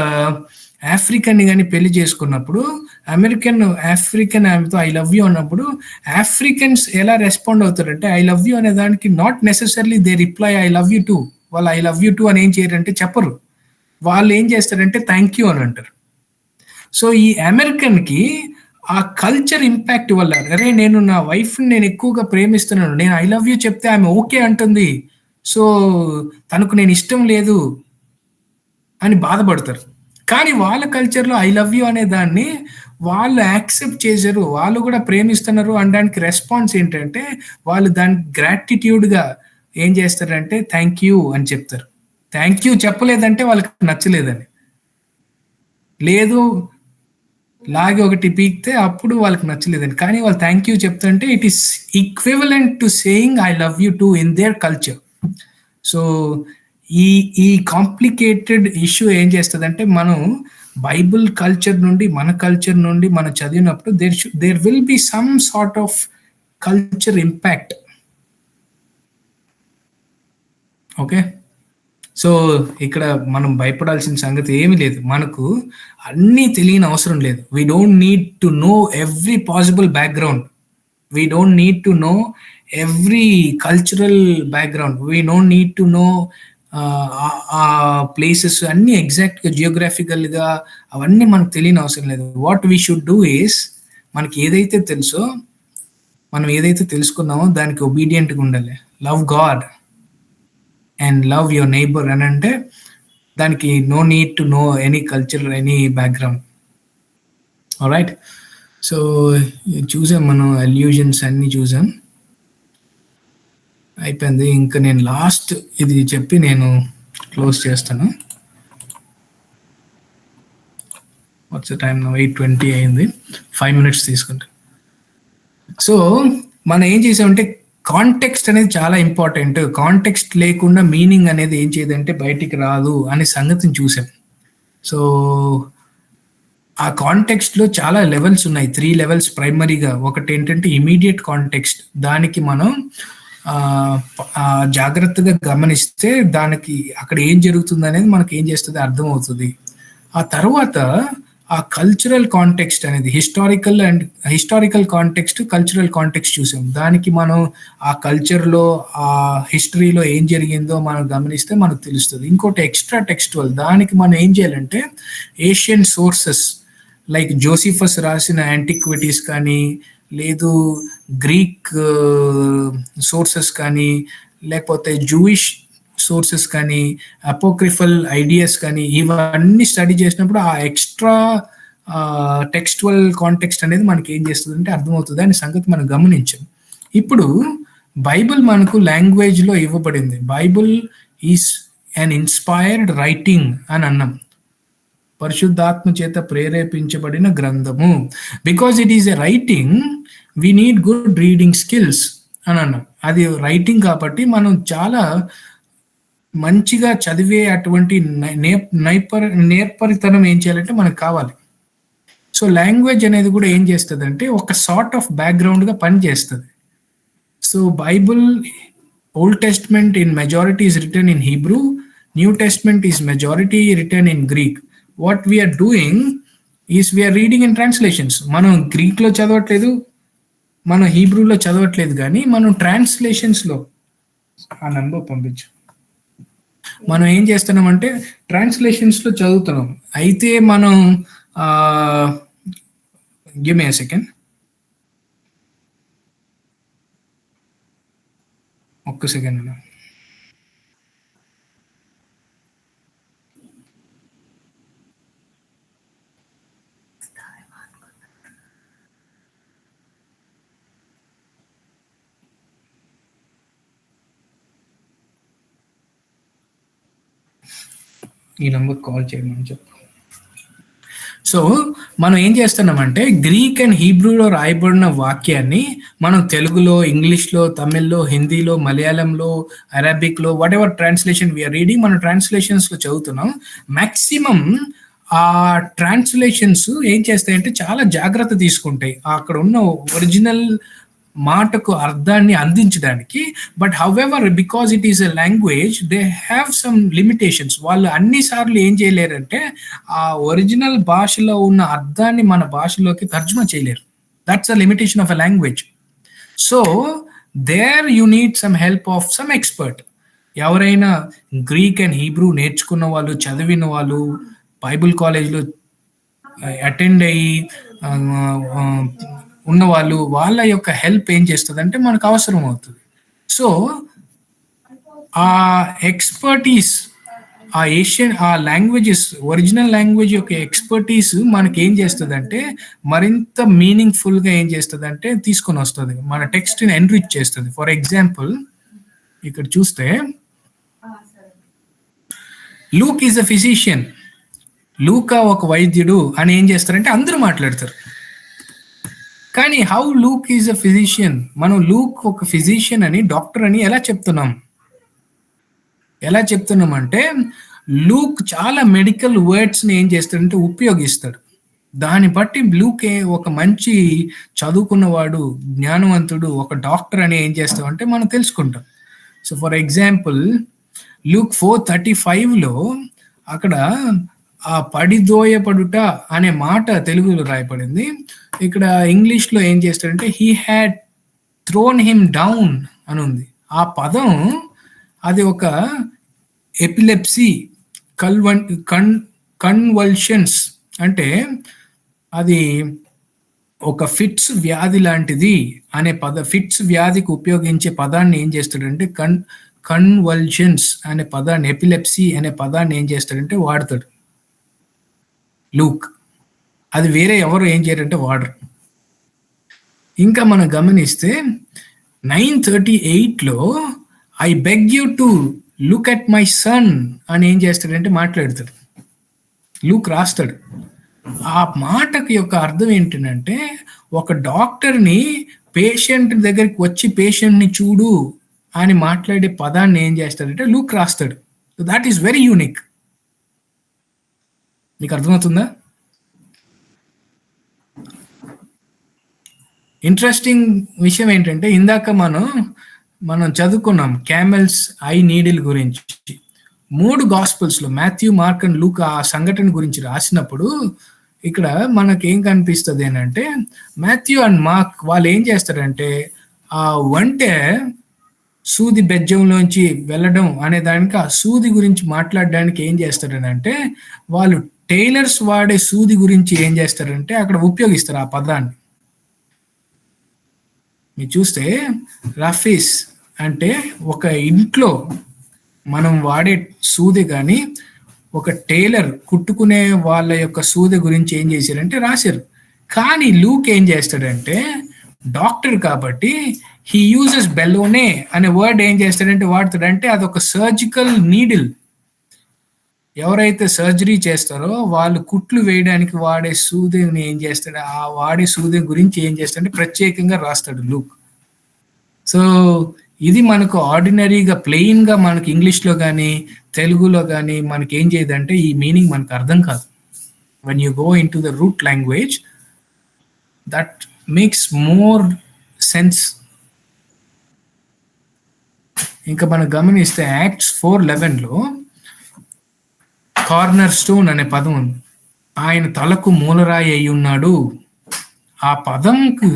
S1: ఆఫ్రికన్ని కానీ పెళ్లి చేసుకున్నప్పుడు ఆఫ్రికన్ ఆమెతో ఐ లవ్ యూ అన్నప్పుడు ఆఫ్రికన్స్ ఎలా రెస్పాండ్ అవుతారంటే ఐ లవ్ యూ అనే దానికి not necessarily they reply I love you two. వాళ్ళు ఐ లవ్ యూ టూ అని ఏం చేయరంటే చెప్పరు, వాళ్ళు ఏం చేస్తారంటే థ్యాంక్ యూ అని అంటారు. సో ఈ అమెరికన్కి ఆ కల్చర్ ఇంపాక్ట్ వల్ల, అరే నేను నా వైఫ్ని నేను ఎక్కువగా ప్రేమిస్తున్నాను, నేను ఐ లవ్ యూ చెప్తే ఆమె ఓకే అంటుంది, సో తనకు నేను ఇష్టం లేదు అని బాధపడతారు. కానీ వాళ్ళ కల్చర్లో ఐ లవ్ యూ అనే దాన్ని వాళ్ళు యాక్సెప్ట్ చేశారు, వాళ్ళు కూడా ప్రేమిస్తున్నారు అనడానికి రెస్పాన్స్ ఏంటంటే వాళ్ళు దానికి గ్రాటిట్యూడ్గా ఏం చేస్తారంటే థ్యాంక్ యూ అని చెప్తారు. థ్యాంక్ యూ చెప్పలేదంటే వాళ్ళకి నచ్చలేదని, లేదు లాగే ఒకటి పీక్తే అప్పుడు వాళ్ళకి నచ్చలేదని, కానీ వాళ్ళు థ్యాంక్ యూ చెప్తుంటే it is equivalent to saying I love you two in their culture. So ఈ కాంప్లికేటెడ్ ఇష్యూ ఏం చేస్తుందంటే మనం బైబుల్ కల్చర్ నుండి మన కల్చర్ నుండి మనం చదివినప్పుడు there will be some sort of culture impact. Okay, so ఇక్కడ మనం భయపడాల్సిన సంగతి ఏమీ లేదు, మనకు అన్నీ తెలియని అవసరం లేదు. We don't need to know every possible background, we don't need to know every cultural background, we don't need to know ఆ ప్లేసెస్ అన్నీ ఎగ్జాక్ట్గా జియోగ్రాఫికల్గా అవన్నీ మనకు తెలియని అవసరం లేదు. What we should do is మనకి ఏదైతే తెలుసో, మనం ఏదైతే తెలుసుకున్నామో దానికి ఒబీడియంట్గా ఉండాలి. Love God and love your neighbour అని అంటే దానికి no need to know any culture, any background. Alright, so చూసాం మనం అల్యూజన్స్ అన్నీ చూసాం, అయిపోయింది. ఇంకా నేను లాస్ట్ ఇది చెప్పి నేను క్లోజ్ చేస్తాను. Watts time? 8:20 అయింది, 5 minutes తీసుకుంటా. సో మనం ఏం చేసామంటే కాంటెక్స్ట్ అనేది చాలా ఇంపార్టెంట్, కాంటెక్స్ట్ లేకుండా మీనింగ్ అనేది ఏం చేయదంటే బయటికి రాదు అనే సంగతిని చూసాం. సో ఆ కాంటెక్స్ట్లో చాలా లెవెల్స్ ఉన్నాయి, 3 levels ప్రైమరీగా. ఒకటి ఏంటంటే ఇమీడియట్ కాంటెక్స్ట్, దానికి మనం జాగ్రత్తగా గమనిస్తే దానికి అక్కడ ఏం జరుగుతుంది అనేది మనకి ఏం చేస్తుంది అర్థమవుతుంది. ఆ తర్వాత ఆ కల్చరల్ కాంటెక్స్ట్ అనేది హిస్టారికల్ కాంటెక్స్ట్, కల్చరల్ కాంటెక్స్ట్ చూసాం. దానికి మనం ఆ కల్చర్లో ఆ హిస్టరీలో ఏం జరిగిందో మనం గమనిస్తే మనకు తెలుస్తుంది. ఇంకోటి ఎక్స్ట్రా టెక్స్టువల్, దానికి మనం ఏం చేయాలంటే ఏషియన్ సోర్సెస్ లైక్ జోసిఫస్ రాసిన యాంటిక్విటీస్ కానీ, లేదు గ్రీక్ సోర్సెస్ కానీ, లేకపోతే జూయిష్ సోర్సెస్ కానీ, అపోక్రిఫల్ ఐడియాస్ కానీ, ఇవన్నీ స్టడీ చేసినప్పుడు ఆ ఎక్స్ట్రా టెక్స్టువల్ కాంటెక్స్ట్ అనేది మనకి ఏం చేస్తుంది అంటే అర్థమవుతుంది అనే సంగతి మనం గమనించాం. ఇప్పుడు బైబిల్ మనకు లాంగ్వేజ్లో ఇవ్వబడింది. Bible is an inspired writing అని అన్నాం, పరిశుద్ధాత్మ చేత ప్రేరేపించబడిన గ్రంథము. Because it is a writing, we need good reading skills అని అన్నాం. అది రైటింగ్ కాబట్టి మనం చాలా మంచిగా చదివే అటువంటి నేర్పరితనం ఏం చేయాలంటే మనకు కావాలి. సో లాంగ్వేజ్ అనేది కూడా ఏం చేస్తుంది అంటే ఒక సార్ట్ ఆఫ్ బ్యాక్గ్రౌండ్గా పనిచేస్తుంది. So Bible Old Testament in majority is written in Hebrew, New Testament is majority written in Greek. What we are doing is we are reading in translations. మనం గ్రీక్లో చదవట్లేదు, మనం హీబ్రూలో చదవట్లేదు, కానీ మనం ట్రాన్స్లేషన్స్లో ఆ నంబర్ పంపించు. మనం ఏం చేస్తున్నామంటే ట్రాన్స్లేషన్స్లో చదువుతున్నాం. అయితే మనం గివ్ మీ ఎ సెకండ్, ఒక్క సెకండ్. ఈ నంబర్ కాల్ చేయమని చెప్పు. సో మనం ఏం చేస్తున్నామంటే గ్రీక్ అండ్ హీబ్రూలో రాయబడిన వాక్యాన్ని మనం తెలుగులో, ఇంగ్లీష్లో, తమిళ్లో, హిందీలో, మలయాళంలో, అరబిక్లో, whatever translation we are reading, మనం ట్రాన్స్లేషన్స్లో చదువుతున్నాం. మ్యాక్సిమం ఆ ట్రాన్స్లేషన్స్ ఏం చేస్తాయంటే చాలా జాగ్రత్త తీసుకుంటాయి అక్కడ ఉన్న ఒరిజినల్ మాటకు అర్థాన్ని అందించడానికి. But however because it is a language, they have some limitations. వాళ్ళు అన్నిసార్లు ఏం చేయలేరంటే ఆ ఒరిజినల్ భాషలో ఉన్న అర్థాన్ని మన భాషలోకి తర్జుమా చేయలేరు. That's a limitation of a language. So there you need some help of some expert. ఎవరైనా గ్రీక్ అండ్ హీబ్రూ నేర్చుకున్న వాళ్ళు, చదివిన వాళ్ళు, బైబుల్ కాలేజ్లో అటెండ్ అయ్యి ఉన్నవాళ్ళు, వాళ్ళ యొక్క హెల్ప్ ఏం చేస్తుంది అంటే మనకు అవసరం అవుతుంది. సో ఆ ఎక్స్పర్టీస్, ఆ లాంగ్వేజెస్, ఒరిజినల్ లాంగ్వేజ్ యొక్క ఎక్స్పర్టీస్ మనకి ఏం చేస్తుంది అంటే మరింత మీనింగ్ఫుల్గా ఏం చేస్తుంది అంటే తీసుకొని వస్తుంది, మన టెక్స్ట్ని ఎన్రిచ్ చేస్తుంది. ఫర్ ఎగ్జాంపుల్ ఇక్కడ చూస్తే లూక్ ఈజ్ అ ఫిజిషియన్, లూకా ఒక వైద్యుడు అని ఏం చేస్తారంటే అందరూ మాట్లాడతారు. కానీ how Luke is a physician, మనం లూక్ ఒక ఫిజిషియన్ అని, డాక్టర్ అని ఎలా చెప్తున్నాం అంటే లూక్ చాలా మెడికల్ వర్డ్స్ని ఏం చేస్తాడంటే ఉపయోగిస్తాడు. దాన్ని బట్టి లూక్ ఒక మంచి చదువుకున్నవాడు, జ్ఞానవంతుడు, ఒక డాక్టర్ అని ఏం చేస్తామంటే మనం తెలుసుకుంటాం. సో ఫర్ ఎగ్జాంపుల్ లూక్ 4:35లో అక్కడ ఆ పడిదోయపడుట అనే మాట తెలుగులో రాయబడింది. ఇక్కడ ఇంగ్లీష్లో ఏం చేస్తాడంటే he had thrown him down అని ఉంది. ఆ పదం అది ఒక ఎపిలెప్సీ, కన్వల్షన్స్ అంటే అది ఒక ఫిట్స్ వ్యాధి లాంటిది అనే ఫిట్స్ వ్యాధికి ఉపయోగించే పదాన్ని ఏం చేస్తాడంటే కన్వల్షన్స్ అనే పదాన్ని, ఎపిలెప్సీ అనే పదాన్ని ఏం చేస్తాడంటే వాడతాడు లూక్. అది వేరే ఎవరు ఏం చేయరంటే వాడరు. ఇంకా మనం గమనిస్తే 9:38లో I beg you to look at my son అని ఏం చేస్తాడంటే మాట్లాడతాడు, లూక్ రాస్తాడు. ఆ మాటకు యొక్క అర్థం ఏంటంటే ఒక డాక్టర్ని పేషెంట్ దగ్గరికి వచ్చి పేషెంట్ని చూడు అని మాట్లాడే పదాన్ని ఏం చేస్తాడంటే లూక్ రాస్తాడు. So that is very unique. మీకు అర్థమవుతుందా? ఇంట్రెస్టింగ్ విషయం ఏంటంటే ఇందాక మనం చదువుకున్నాం క్యామెల్స్ ఐ నీడిల్ గురించి. 3 గాస్పుల్స్లో మాథ్యూ, మార్క్ అండ్ లూక్ ఆ సంఘటన గురించి రాసినప్పుడు ఇక్కడ మనకేం కనిపిస్తుంది అంటే మాథ్యూ అండ్ మార్క్ వాళ్ళు ఏం చేస్తారంటే ఆ వంటే సూది బెజ్జంలోంచి వెళ్ళడం అనే దానికి, ఆ సూది గురించి మాట్లాడడానికి ఏం చేస్తారనంటే వాళ్ళు టైలర్స్ వాడే సూది గురించి ఏం చేస్తారంటే అక్కడ ఉపయోగిస్తారు ఆ పదాన్ని. మీరు చూస్తే రఫీస్ అంటే ఒక ఇంట్లో మనం వాడే సూది, కానీ ఒక టైలర్ కుట్టుకునే వాళ్ళ యొక్క సూది గురించి ఏం చేశారంటే రాశారు. కానీ లూక్ ఏం చేస్తాడంటే డాక్టర్ కాబట్టి హీ యూజెస్ బెలోనే అనే వర్డ్ ఏం చేస్తాడంటే వాడతాడంటే అదొక సర్జికల్ నీడిల్. ఎవరైతే సర్జరీ చేస్తారో వాళ్ళు కుట్లు వేయడానికి వాడే సూదిని ఏం చేస్తాడు, ఆ వాడే సూది గురించి ఏం చేస్తాడంటే ప్రత్యేకంగా రాస్తాడు లూక్. సో ఇది మనకు ఆర్డినరీగా ప్లెయిన్గా మనకి ఇంగ్లీష్లో కానీ తెలుగులో కానీ మనకి ఏం చేయదంటే ఈ మీనింగ్ మనకు అర్థం కాదు. When you go in to the route language that makes more sense. ఇంకా మనం గమనిస్తే యాక్ట్స్ 4:11లో కార్నర్ స్టోన్ అనే పదం ఉంది. ఆయన తలకు మూలరాయి అయి ఉన్నాడు. ఆ పదంకు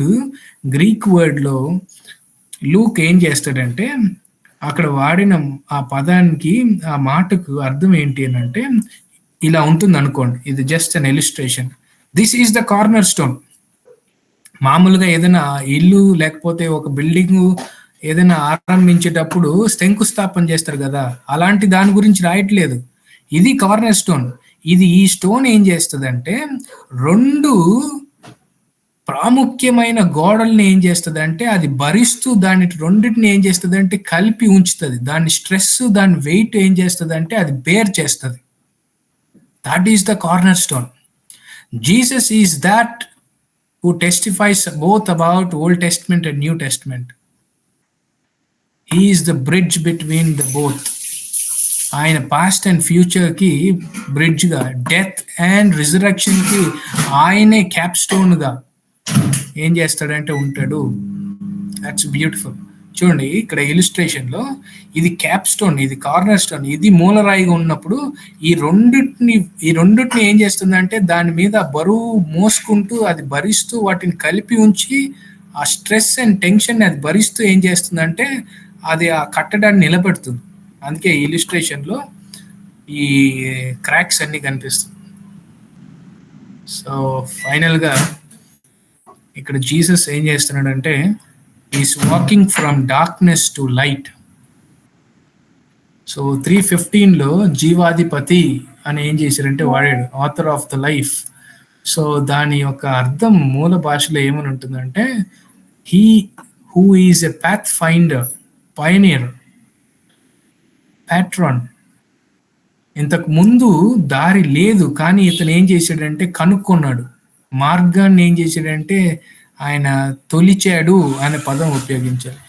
S1: గ్రీక్ వర్డ్లో లూక్ ఏం చేస్తాడంటే అక్కడ వాడిన ఆ పదానికి ఆ మాటకు అర్థం ఏంటి అని అంటే ఇలా ఉంటుంది అనుకోండి. ఇది just an illustration. This is the corner stone. మామూలుగా ఏదైనా ఇల్లు లేకపోతే ఒక బిల్డింగ్ ఏదైనా ఆరంభించేటప్పుడు శంకుస్థాపన చేస్తారు కదా, అలాంటి దాని గురించి రాయట్లేదు. ఇది కార్నర్ స్టోన్. ఇది ఈ స్టోన్ ఏం చేస్తుందంటే రెండు ప్రాముఖ్యమైన గోడల్ని ఏం చేస్తుంది అంటే అది భరిస్తూ దాని రెండింటిని ఏం చేస్తుంది అంటే కలిపి ఉంచుతుంది. దాని స్ట్రెస్ దాని వెయిట్ ఏం చేస్తుంది అంటే అది బేర్ చేస్తుంది. That is the corner stone. Jesus is that who testifies both about Old Testament and New Testament. He is the bridge between the both. ఆయన పాస్ట్ అండ్ ఫ్యూచర్కి బ్రిడ్జ్గా, డెత్ అండ్ రిజరక్షన్కి ఆయనే cap స్టోన్గా ఏం చేస్తాడంటే ఉంటాడు. That's beautiful. చూడండి ఇక్కడ ఇలిస్ట్రేషన్లో ఇది cap stone, ఇది corner stone, ఇది మూలరాయిగా ఉన్నప్పుడు ఈ రెండింటిని ఏం చేస్తుందంటే దాని మీద బరువు మోసుకుంటూ అది భరిస్తూ వాటిని కలిపి ఉంచి ఆ స్ట్రెస్ అండ్ టెన్షన్ అది భరిస్తూ ఏం చేస్తుందంటే అది ఆ కట్టడాన్ని నిలబెడుతుంది. అందుకే ఇలిస్ట్రేషన్లో ఈ క్రాక్స్ అన్ని కనిపిస్తుంది. సో ఫైనల్గా ఇక్కడ జీసస్ ఏం చేస్తున్నాడంటే is walking from darkness to light. So 3:15లో జీవాధిపతి అని ఏం చేశారంటే వాడాడు, author of the life. So దాని యొక్క అర్థం మూల భాషలో ఏమని ఉంటుందంటే he who is a pathfinder, pioneer, patron. ఇంతకు ముందు దారి లేదు కానీ ఇతను ఏం చేశాడంటే కనుక్కున్నాడు. మార్గాన్ని ఏం చేశాడంటే ఆయన తొలిచాడు అనే పదం ఉపయోగించాడు.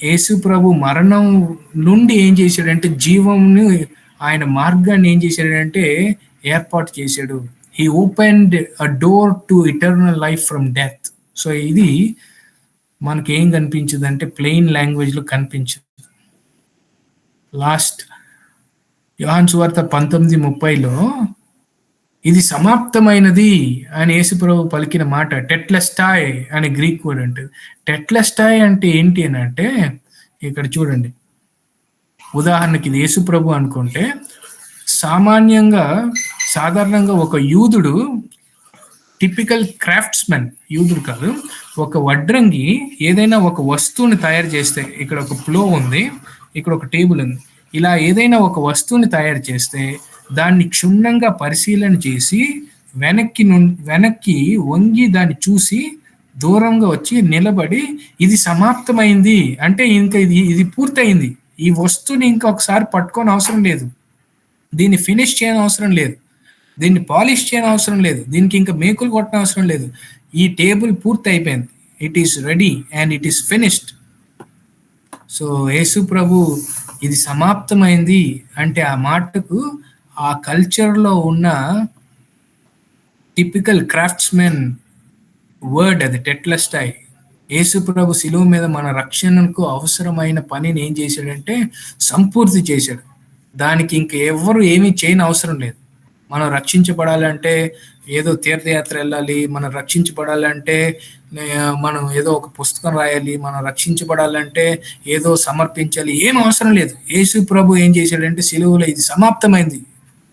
S1: యేసు ప్రభు మరణం నుండి ఏం చేశాడంటే జీవంను ఆయన మార్గాన్ని ఏం చేశాడంటే ఏర్పాటు చేశాడు. He opened a door to eternal life from death. So ఇది మనకి ఏం కనిపించదు అంటే ప్లెయిన్ లాంగ్వేజ్లో కనిపించదు. లాస్ట్ యోహాను సువార్త 19:30లో ఇది సమాప్తమైనది అని యేసుప్రభు పలికిన మాట టెట్లెస్టాయ్ అనే గ్రీక్ వర్డ్ అంటది. టెట్లెస్టాయ్ అంటే ఏంటి అని అంటే ఇక్కడ చూడండి, ఉదాహరణకి ఇది యేసుప్రభు అనుకుంటే సాధారణంగా ఒక యూదుడు, టిపికల్ క్రాఫ్ట్స్మెన్, యూదుడు కాదు, ఒక వడ్రంగి ఏదైనా ఒక వస్తువుని తయారు చేస్తే, ఇక్కడ ఒక ప్లో ఉంది, ఇక్కడ ఒక టేబుల్ ఉంది, ఇలా ఏదైనా ఒక వస్తువుని తయారు చేస్తే దాన్ని క్షుణ్ణంగా పరిశీలన చేసి వెనక్కి వంగి దాన్ని చూసి దూరంగా వచ్చి నిలబడి ఇది సమాప్తమైంది అంటే ఇంకా ఇది పూర్తయింది, ఈ వస్తువుని ఇంకా ఒకసారి పట్టుకొని అవసరం లేదు, దీన్ని ఫినిష్ చేయని అవసరం లేదు, దీన్ని పాలిష్ చేయని అవసరం లేదు, దీనికి ఇంకా మేకులు కొట్టని అవసరం లేదు, ఈ టేబుల్ పూర్తి అయిపోయింది, it is ready and it is finished. So యేసు ప్రభు ఇది సమాప్తమైంది అంటే ఆ మాటకు ఆ కల్చర్లో ఉన్న టిపికల్ క్రాఫ్ట్స్మెన్ వర్డ్ అది టెట్లెస్టాయ్. యేసు ప్రభు శిలువ మీద మన రక్షణకు అవసరమైన పనిని ఏం చేశాడంటే సంపూర్తి చేశాడు. దానికి ఇంక ఎవరు ఏమీ చేయని అవసరం లేదు. మనం రక్షించబడాలంటే ఏదో తీర్థయాత్ర వెళ్ళాలి, మనం రక్షించబడాలంటే మనం ఏదో ఒక పుస్తకం రాయాలి, మనం రక్షించబడాలంటే ఏదో సమర్పించాలి, ఏం అవసరం లేదు. యేసు ప్రభు ఏం చేశాడంటే శిలువలో ఇది సమాప్తమైంది,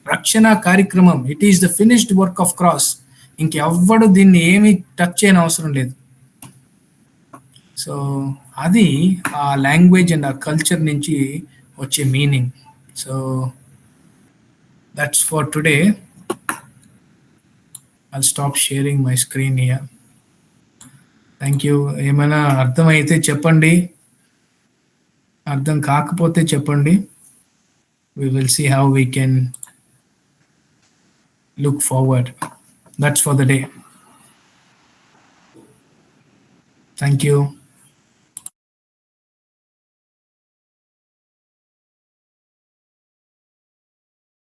S1: రక్షణ కార్యక్రమం, it is the finished work of cross, ఇంకెవ్వడు దీన్ని ఏమీ టచ్ చేయని అవసరం లేదు. సో అది ఆ లాంగ్వేజ్ అండ్ ఆ కల్చర్ నుంచి వచ్చే meaning. So that's for today. I'll stop sharing my screen here. Thank you. ఏమైనా అర్థమైతే చెప్పండి, అర్థం కాకపోతే చెప్పండి. We will see how we can look forward. That's for the day. Thank you.